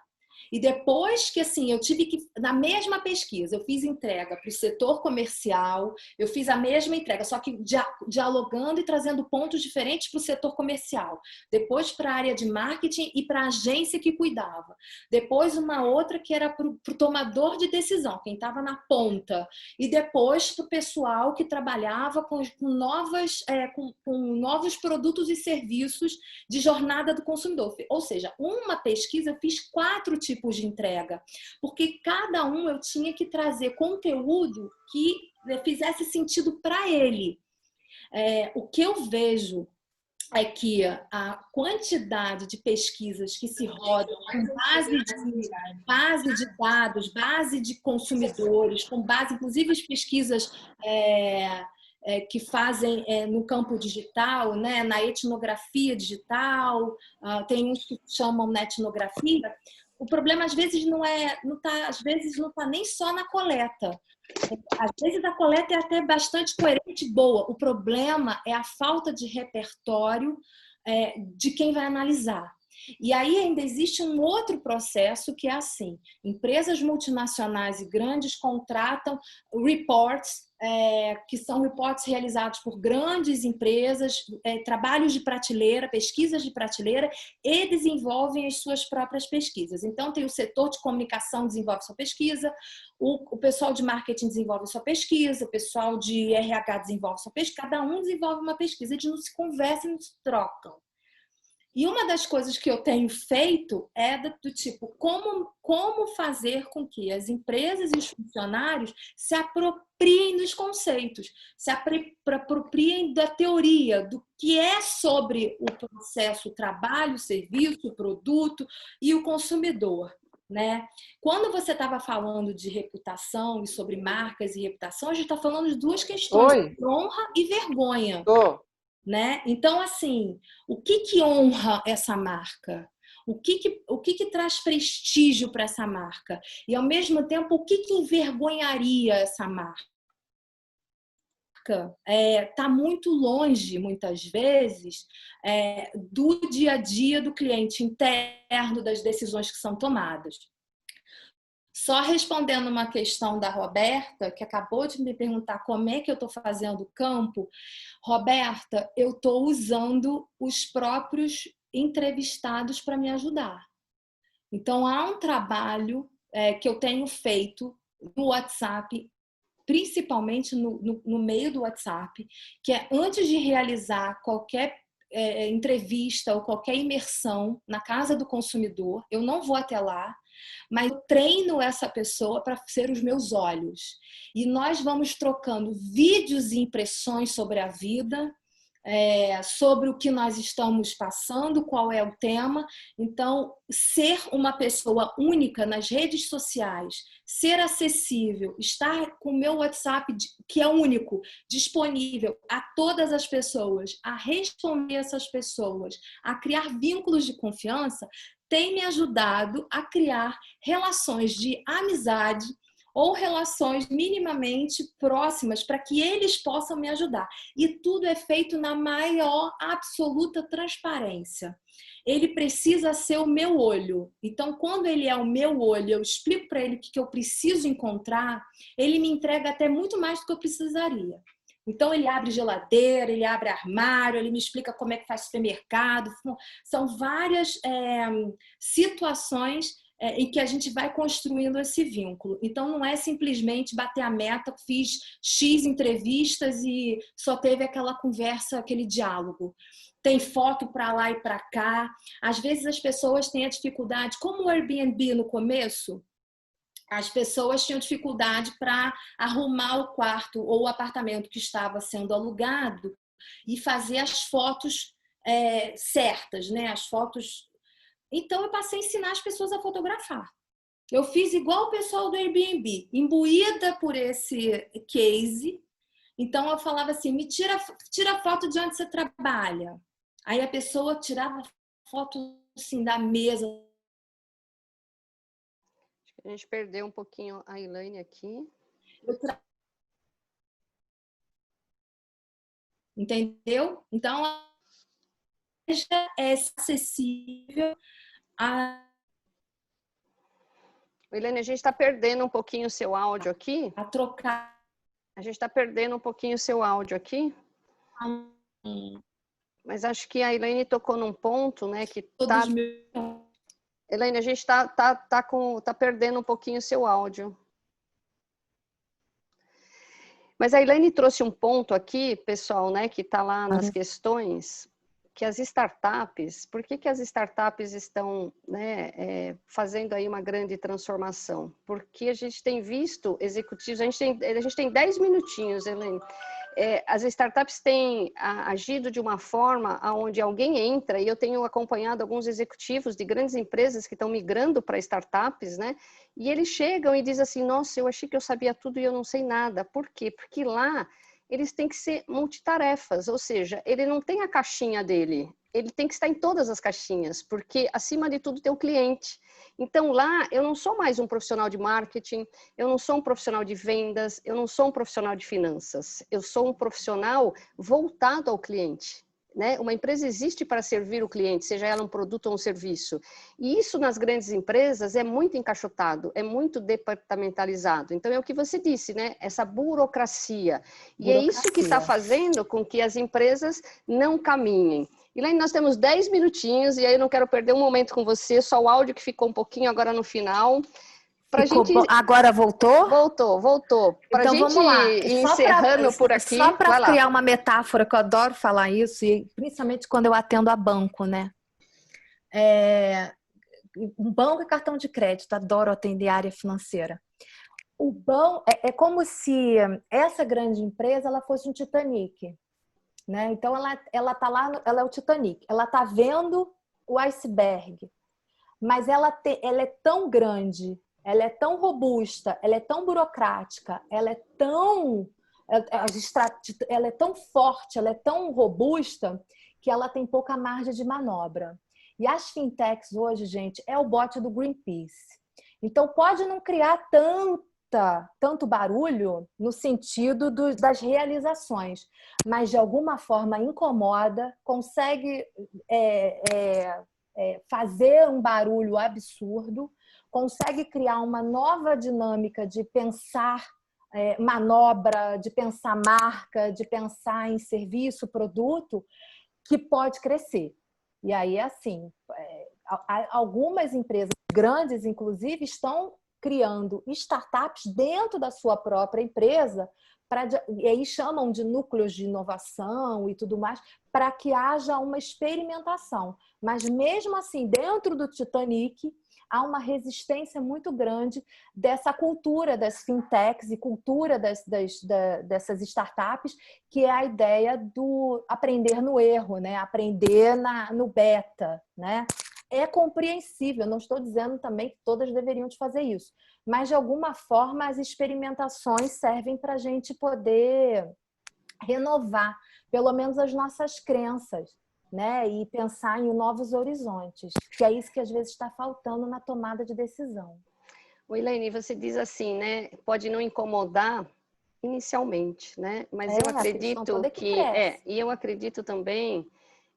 e depois que, assim, eu tive que, na mesma pesquisa, eu fiz entrega para o setor comercial, eu fiz a mesma entrega, só que dialogando e trazendo pontos diferentes para o setor comercial. Depois para a área de marketing e para a agência que cuidava. Depois uma outra que era para o tomador de decisão, quem estava na ponta. E depois para o pessoal que trabalhava com novos produtos e serviços de jornada do consumidor. Ou seja, uma pesquisa eu fiz 4 tipos de entrega, porque cada um eu tinha que trazer conteúdo que fizesse sentido para ele. O que eu vejo é que a quantidade de pesquisas que se rodam com base de dados, base de consumidores, com base, inclusive, as pesquisas que fazem no campo digital, né, na etnografia digital, tem uns que chamam de etnografia. O problema às vezes não está nem só na coleta. Às vezes a coleta é até bastante coerente e boa. O problema é a falta de repertório de quem vai analisar. E aí ainda existe um outro processo que é assim: empresas multinacionais e grandes contratam reports, que são reports realizados por grandes empresas, trabalhos de prateleira, pesquisas de prateleira, e desenvolvem as suas próprias pesquisas. Então tem o setor de comunicação desenvolve sua pesquisa, o pessoal de marketing desenvolve sua pesquisa, o pessoal de RH desenvolve sua pesquisa, cada um desenvolve uma pesquisa, eles não se conversam, não se trocam. E uma das coisas que eu tenho feito é do tipo, como fazer com que as empresas e os funcionários se apropriem dos conceitos, se apropriem da teoria, do que é sobre o processo, o trabalho, o serviço, o produto e o consumidor. Né? Quando você estava falando de reputação e sobre marcas e reputação, a gente está falando de duas questões: honra e vergonha. Né? Então, assim, o que honra essa marca? O que traz prestígio para essa marca? E, ao mesmo tempo, o que envergonharia essa marca? Está muito longe, muitas vezes, do dia a dia do cliente interno, das decisões que são tomadas. Só respondendo uma questão da Roberta, que acabou de me perguntar como é que eu estou fazendo o campo. Roberta, eu estou usando os próprios entrevistados para me ajudar. Então, há um trabalho que eu tenho feito no WhatsApp, principalmente no meio do WhatsApp, que é antes de realizar qualquer entrevista ou qualquer imersão na casa do consumidor, eu não vou até lá, mas eu treino essa pessoa para ser os meus olhos. E nós vamos trocando vídeos e impressões sobre a vida, sobre o que nós estamos passando, qual é o tema. Então, ser uma pessoa única nas redes sociais, ser acessível, estar com o meu WhatsApp, que é único, disponível a todas as pessoas, a responder essas pessoas, a criar vínculos de confiança, tem me ajudado a criar relações de amizade ou relações minimamente próximas para que eles possam me ajudar. E tudo é feito na maior absoluta transparência. Ele precisa ser o meu olho. Então, quando ele é o meu olho, eu explico para ele o que eu preciso encontrar, ele me entrega até muito mais do que eu precisaria. Então, ele abre geladeira, ele abre armário, ele me explica como é que faz supermercado. São várias situações em que a gente vai construindo esse vínculo. Então, não é simplesmente bater a meta, fiz X entrevistas e só teve aquela conversa, aquele diálogo. Tem foto para lá e para cá. Às vezes, as pessoas têm a dificuldade, como o Airbnb no começo, as pessoas tinham dificuldade para arrumar o quarto ou o apartamento que estava sendo alugado e fazer as fotos certas, né? As fotos. Então, eu passei a ensinar as pessoas a fotografar. Eu fiz igual o pessoal do Airbnb, imbuída por esse case. Então eu falava assim, tira foto de onde você trabalha. Aí a pessoa tirava foto assim da mesa. A gente perdeu um pouquinho a Elaine aqui. Entendeu? Então é acessível a Elaine, a gente está perdendo um pouquinho o seu áudio aqui. trocar. A gente está perdendo um pouquinho o seu áudio aqui. Mas acho que a Elaine tocou num ponto, né, que tá... Elaine, a gente tá perdendo um pouquinho o seu áudio. Mas a Elaine trouxe um ponto aqui, pessoal, né, que está lá nas questões, que as startups, por que as startups estão, né, fazendo aí uma grande transformação? Porque a gente tem visto executivos, a gente tem 10 minutinhos, Elaine. As startups têm agido de uma forma onde alguém entra, e eu tenho acompanhado alguns executivos de grandes empresas que estão migrando para startups, né? E eles chegam e dizem assim, nossa, eu achei que eu sabia tudo e eu não sei nada. Por quê? Porque lá eles têm que ser multitarefas, ou seja, ele não tem a caixinha dele, ele tem que estar em todas as caixinhas, porque acima de tudo tem o cliente. Então lá eu não sou mais um profissional de marketing, eu não sou um profissional de vendas, eu não sou um profissional de finanças, eu sou um profissional voltado ao cliente. Né? Uma empresa existe para servir o cliente, seja ela um produto ou um serviço. E isso nas grandes empresas é muito encaixotado, é muito departamentalizado. Então é o que você disse, né? Essa burocracia. E é isso que está fazendo com que as empresas não caminhem. E lá nós temos 10 minutinhos, e aí eu não quero perder um momento com você, só o áudio que ficou um pouquinho agora no final. Agora voltou? Voltou. Para a Então gente vamos lá. ir encerrando por aqui. Só para criar uma metáfora, que eu adoro falar isso, e principalmente quando eu atendo a banco, né? Um banco e cartão de crédito, adoro atender a área financeira. O banco é como se essa grande empresa ela fosse um Titanic, né? Então ela tá lá, ela é o Titanic, ela tá vendo o iceberg, mas ela é tão grande, ela é tão robusta, ela é tão burocrática, ela é tão forte, ela é tão robusta que ela tem pouca margem de manobra. E as fintechs hoje, gente, é o bote do Greenpeace. Então pode não criar tanto barulho no sentido das realizações, mas de alguma forma incomoda, consegue fazer um barulho absurdo, consegue criar uma nova dinâmica de pensar manobra, de pensar marca, de pensar em serviço, produto, que pode crescer. E aí, assim, algumas empresas grandes, inclusive, estão criando startups dentro da sua própria empresa, e aí chamam de núcleos de inovação e tudo mais, para que haja uma experimentação. Mas mesmo assim, dentro do Titanic, há uma resistência muito grande dessa cultura das fintechs e cultura dessas startups, que é a ideia do aprender no erro, né? Aprender no beta, né? É compreensível, não estou dizendo também que todas deveriam fazer isso, mas de alguma forma as experimentações servem para a gente poder renovar, pelo menos as nossas crenças, né? E pensar em novos horizontes, que é isso que às vezes está faltando na tomada de decisão. Elaine, você diz assim, né? Pode não incomodar inicialmente, né? Mas eu acredito e eu acredito também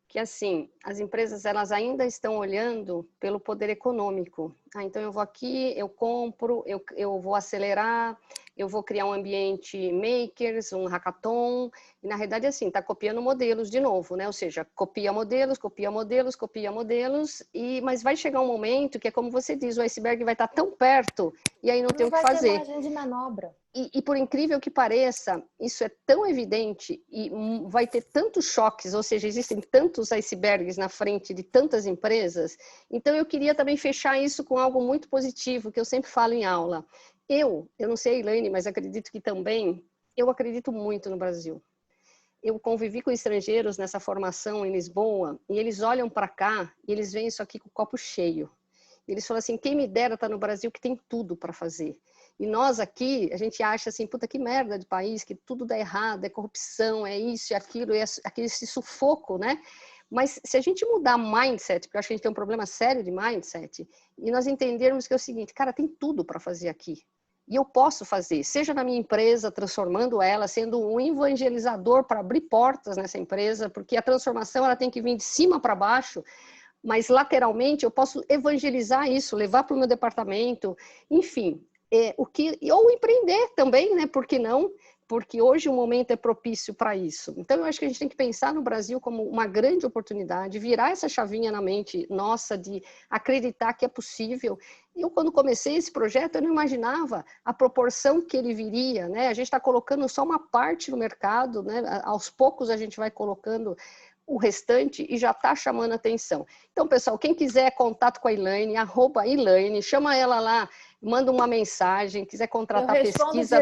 que assim, as empresas elas ainda estão olhando pelo poder econômico. Então eu vou aqui, eu compro, eu vou acelerar, eu vou criar um ambiente makers, um hackathon, e na realidade assim, está copiando modelos de novo, né? Ou seja, copia modelos, mas vai chegar um momento que é como você diz, o iceberg vai estar tão perto e aí não tem o que fazer. Não vai ter margem de manobra. E por incrível que pareça, isso é tão evidente e vai ter tantos choques, ou seja, existem tantos icebergs na frente de tantas empresas. Então, eu queria também fechar isso com algo muito positivo, que eu sempre falo em aula. Eu não sei, Elaine, mas acredito que também, eu acredito muito no Brasil. Eu convivi com estrangeiros nessa formação em Lisboa, e eles olham para cá e eles veem isso aqui com o copo cheio. Eles falam assim, quem me dera estar no Brasil que tem tudo para fazer. E nós aqui, a gente acha assim, puta, que merda de país, que tudo dá errado, é corrupção, é isso e aquilo, é aquele esse sufoco, né? Mas se a gente mudar mindset, porque eu acho que a gente tem um problema sério de mindset, e nós entendermos que é o seguinte, cara, tem tudo para fazer aqui. E eu posso fazer, seja na minha empresa, transformando ela, sendo um evangelizador para abrir portas nessa empresa, porque a transformação ela tem que vir de cima para baixo, mas lateralmente eu posso evangelizar isso, levar para o meu departamento, enfim, ou empreender também, né? Por que não? Porque hoje o momento é propício para isso. Então, eu acho que a gente tem que pensar no Brasil como uma grande oportunidade, virar essa chavinha na mente nossa de acreditar que é possível. Eu, quando comecei esse projeto, eu não imaginava a proporção que ele viria, né? A gente está colocando só uma parte no mercado, né? Aos poucos a gente vai colocando o restante e já está chamando atenção. Então, pessoal, quem quiser contato com a Elaine, @Elaine, chama ela lá, manda uma mensagem, quiser contratar pesquisa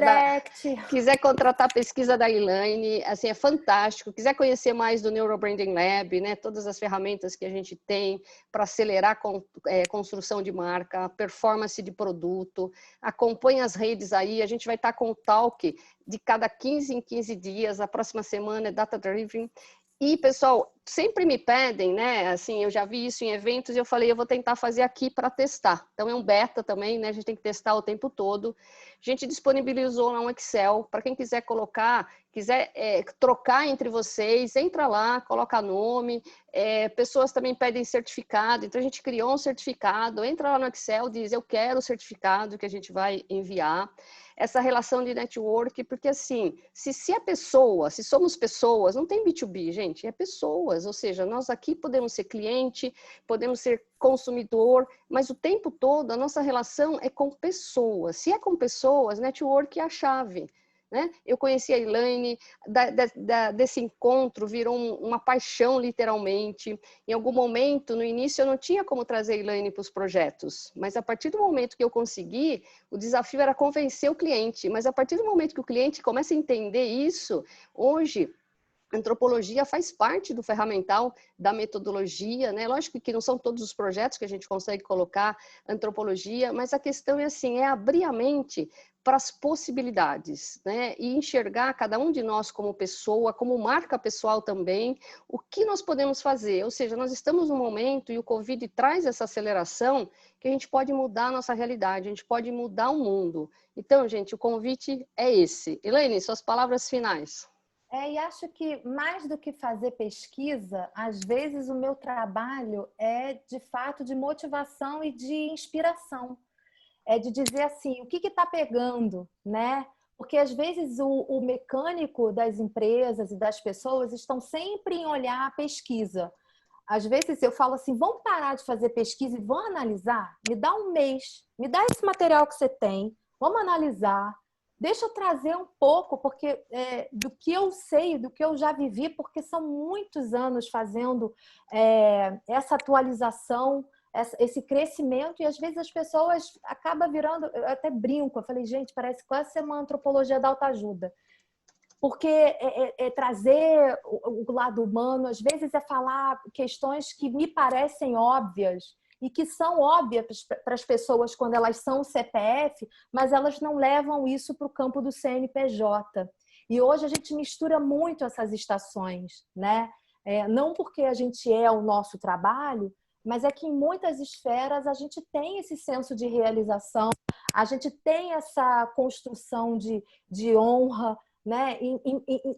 quiser contratar a pesquisa da Elaine, assim, é fantástico. Quiser conhecer mais do Neurobranding Lab, né, todas as ferramentas que a gente tem para acelerar a construção de marca, performance de produto, acompanhe as redes aí, a gente vai estar com o talk de cada 15 em 15 dias, a próxima semana é Data Driven. E, pessoal, sempre me pedem, né? Assim, eu já vi isso em eventos e eu falei, eu vou tentar fazer aqui para testar. Então, é um beta também, né? A gente tem que testar o tempo todo. A gente disponibilizou lá um Excel. Para quem quiser colocar, quiser trocar entre vocês, entra lá, coloca nome. Pessoas também pedem certificado. Então, a gente criou um certificado. Entra lá no Excel, diz, eu quero o certificado que a gente vai enviar. Essa relação de network, porque assim, se a pessoa, se somos pessoas, não tem B2B, gente, é pessoas, ou seja, nós aqui podemos ser cliente, podemos ser consumidor, mas o tempo todo a nossa relação é com pessoas. Se é com pessoas, network é a chave. Né? Eu conheci a Elaine, desse encontro virou uma paixão, literalmente. Em algum momento, no início, eu não tinha como trazer a Elaine para os projetos, mas a partir do momento que eu consegui, o desafio era convencer o cliente, mas a partir do momento que o cliente começa a entender isso, hoje, antropologia faz parte do ferramental da metodologia, né? Lógico que não são todos os projetos que a gente consegue colocar antropologia, mas a questão é assim, é abrir a mente para as possibilidades, né? E enxergar cada um de nós como pessoa, como marca pessoal também, o que nós podemos fazer. Ou seja, nós estamos num momento, e o Covid traz essa aceleração, que a gente pode mudar a nossa realidade, a gente pode mudar o mundo. Então, gente, o convite é esse. Elaine, suas palavras finais. E acho que mais do que fazer pesquisa, às vezes o meu trabalho é de fato de motivação e de inspiração. É de dizer assim, o que está pegando, né? Porque às vezes o mecânico das empresas e das pessoas estão sempre em olhar a pesquisa. Às vezes eu falo assim, vamos parar de fazer pesquisa e vamos analisar? Me dá um mês, me dá esse material que você tem, vamos analisar. Deixa eu trazer um pouco porque do que eu sei, do que eu já vivi, porque são muitos anos fazendo essa atualização, esse crescimento, e às vezes as pessoas acabam virando, eu até brinco, eu falei, gente, parece quase ser uma antropologia da autoajuda. Porque trazer o lado humano, às vezes é falar questões que me parecem óbvias, e que são óbvias para as pessoas quando elas são CPF, mas elas não levam isso para o campo do CNPJ. E hoje a gente mistura muito essas estações, né? Não porque a gente é o nosso trabalho, mas é que em muitas esferas a gente tem esse senso de realização, a gente tem essa construção de honra, né?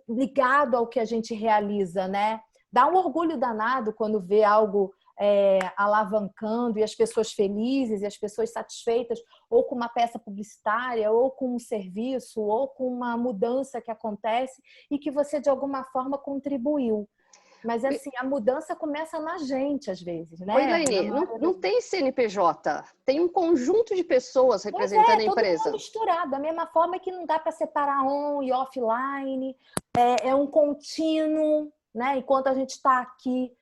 Ligado ao que a gente realiza, né? Dá um orgulho danado quando vê algo alavancando e as pessoas felizes e as pessoas satisfeitas, ou com uma peça publicitária, ou com um serviço, ou com uma mudança que acontece e que você de alguma forma contribuiu. Mas assim, a mudança começa na gente às vezes, né? Oi, Elaine, não tem CNPJ, tem um conjunto de pessoas representando a empresa. Todo mundo misturado, da mesma forma que não dá para separar on e offline, é um contínuo, né? Enquanto a gente está aqui,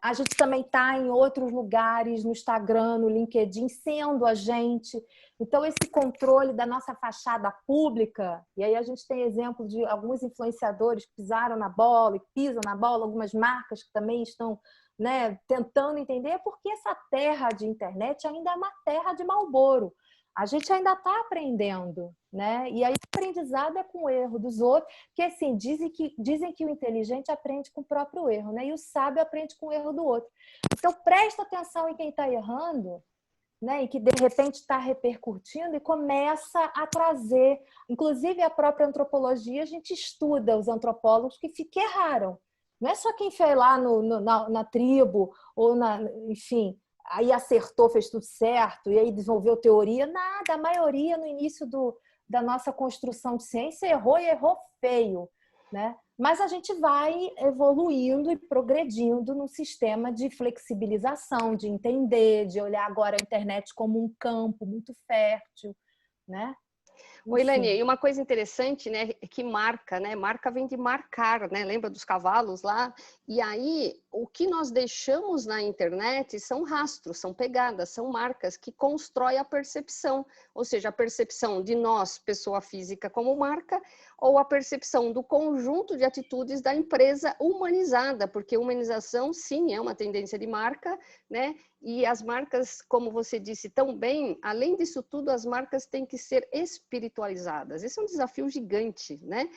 a gente também está em outros lugares, no Instagram, no LinkedIn, sendo a gente. Então, esse controle da nossa fachada pública, e aí a gente tem exemplo de alguns influenciadores que pisaram na bola e pisam na bola, algumas marcas que também estão, né, tentando entender porque essa terra de internet ainda é uma terra de Marlboro. A gente ainda está aprendendo, né? E aí o aprendizado é com o erro dos outros, porque assim, dizem que o inteligente aprende com o próprio erro, né? E o sábio aprende com o erro do outro. Então presta atenção em quem está errando, né? E que de repente está repercutindo e começa a trazer, inclusive a própria antropologia, a gente estuda os antropólogos que erraram. Não é só quem foi lá na tribo, ou enfim, aí acertou, fez tudo certo, e aí desenvolveu teoria. Nada, a maioria no início da nossa construção de ciência errou e errou feio, né? Mas a gente vai evoluindo e progredindo no sistema de flexibilização, de entender, de olhar agora a internet como um campo muito fértil, né? Oi, Ilane, e uma coisa interessante, né, que marca, né? Marca vem de marcar, né? Lembra dos cavalos lá? E aí, o que nós deixamos na internet são rastros, são pegadas, são marcas que constroem a percepção, ou seja, a percepção de nós, pessoa física, como marca, ou a percepção do conjunto de atitudes da empresa humanizada, porque humanização, sim, é uma tendência de marca, né? E as marcas, como você disse tão bem, além disso tudo, as marcas têm que ser espiritualizadas. Esse é um desafio gigante, né?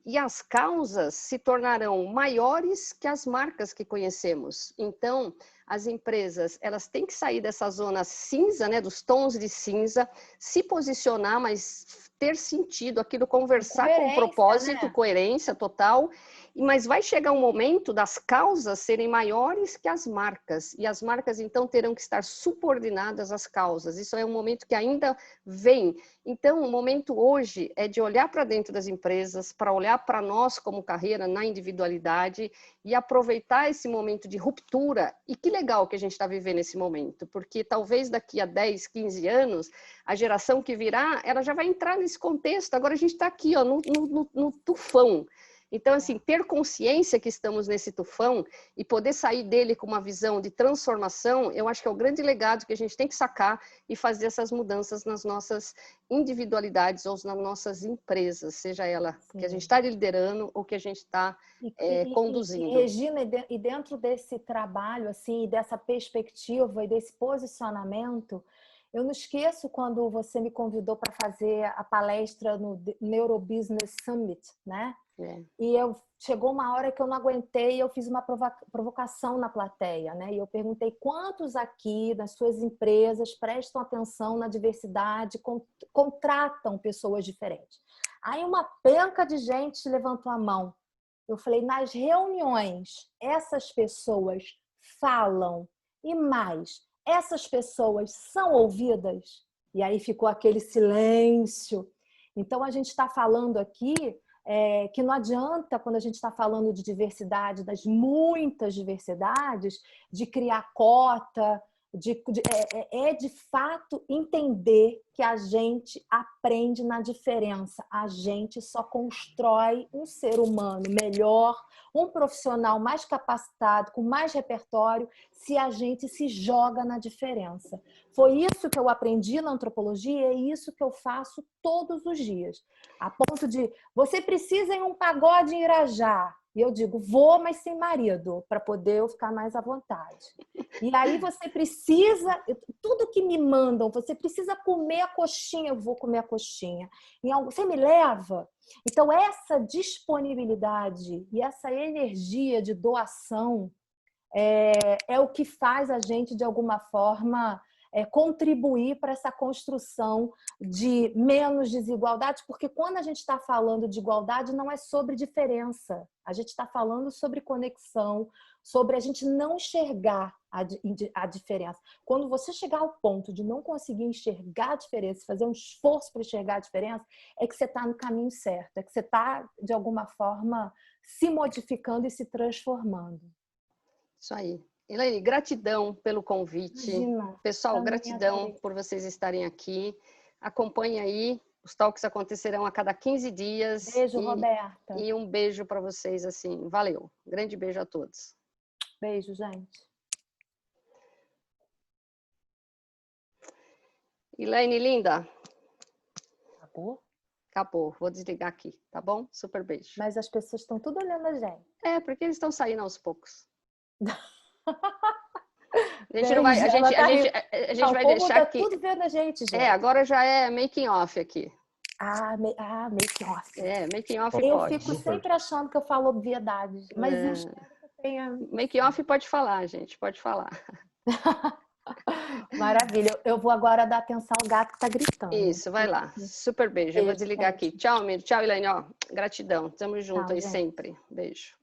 E as causas se tornarão maiores que as marcas que conhecemos. Então, as empresas, elas têm que sair dessa zona cinza, né, dos tons de cinza, se posicionar, mas ter sentido, aquilo conversar com o propósito, né? Coerência total. Mas vai chegar um momento das causas serem maiores que as marcas, e as marcas então terão que estar subordinadas às causas. Isso é um momento que ainda vem. Então, o momento hoje é de olhar para dentro das empresas, para olhar para nós como carreira na individualidade e aproveitar esse momento de ruptura. E que legal que a gente está vivendo esse momento, porque talvez daqui a 10, 15 anos, a geração que virá, ela já vai entrar nesse contexto. Agora a gente está aqui, ó, no tufão. Então, assim, ter consciência que estamos nesse tufão e poder sair dele com uma visão de transformação, eu acho que é o grande legado que a gente tem que sacar e fazer essas mudanças nas nossas individualidades ou nas nossas empresas, seja ela que a gente está liderando ou que a gente está conduzindo. Regina, e dentro desse trabalho, assim, dessa perspectiva e desse posicionamento, eu não esqueço quando você me convidou para fazer a palestra no Neurobusiness Summit, né? E chegou uma hora que eu não aguentei, eu fiz uma provocação na plateia, né? E eu perguntei quantos aqui das suas empresas prestam atenção na diversidade, contratam pessoas diferentes. Aí uma penca de gente levantou a mão. Eu falei, nas reuniões, essas pessoas falam e mais, essas pessoas são ouvidas? E aí ficou aquele silêncio. Então, a gente está falando aqui que não adianta, quando a gente está falando de diversidade, das muitas diversidades, de criar cota, de fato entender que a gente aprende na diferença. A gente só constrói um ser humano melhor, um profissional mais capacitado, com mais repertório, se a gente se joga na diferença. Foi isso que eu aprendi na antropologia e é isso que eu faço todos os dias. A ponto de, você precisa ir em um pagode em Irajá. E eu digo, vou, mas sem marido, para poder eu ficar mais à vontade. E aí você precisa, tudo que me mandam, você precisa comer a coxinha, eu vou comer a coxinha. Você me leva? Então, essa disponibilidade e essa energia de doação é o que faz a gente, de alguma forma, contribuir para essa construção de menos desigualdade, porque quando a gente está falando de igualdade, não é sobre diferença. A gente está falando sobre conexão, sobre a gente não enxergar a diferença. Quando você chegar ao ponto de não conseguir enxergar a diferença, fazer um esforço para enxergar a diferença, é que você está no caminho certo, é que você está, de alguma forma, se modificando e se transformando. Isso aí. Elaine, gratidão pelo convite. Imagina, pessoal, gratidão por vocês estarem aqui. Acompanhe aí, os talks acontecerão a cada 15 dias. Beijo, Roberta. E um beijo para vocês, assim, valeu. Grande beijo a todos. Beijo, gente. Elaine, linda. Acabou? Acabou, vou desligar aqui, tá bom? Super beijo. Mas as pessoas estão tudo olhando a gente. Porque eles estão saindo aos poucos. A gente não vai, a gente vai deixar aqui. Tudo vendo a gente, gente. Agora já é making off aqui. Making off. Making off Eu pode. fico sempre achando que eu falo obviedades, mas eu espero que eu tenha... Making off pode falar, gente, pode falar. Maravilha. Eu vou agora dar atenção ao gato que tá gritando. Isso, vai lá. Super beijo. Eu vou desligar aqui. Tchau, Mir. Tchau, Elaine. Ó, gratidão. Tamo junto aí sempre. Beijo.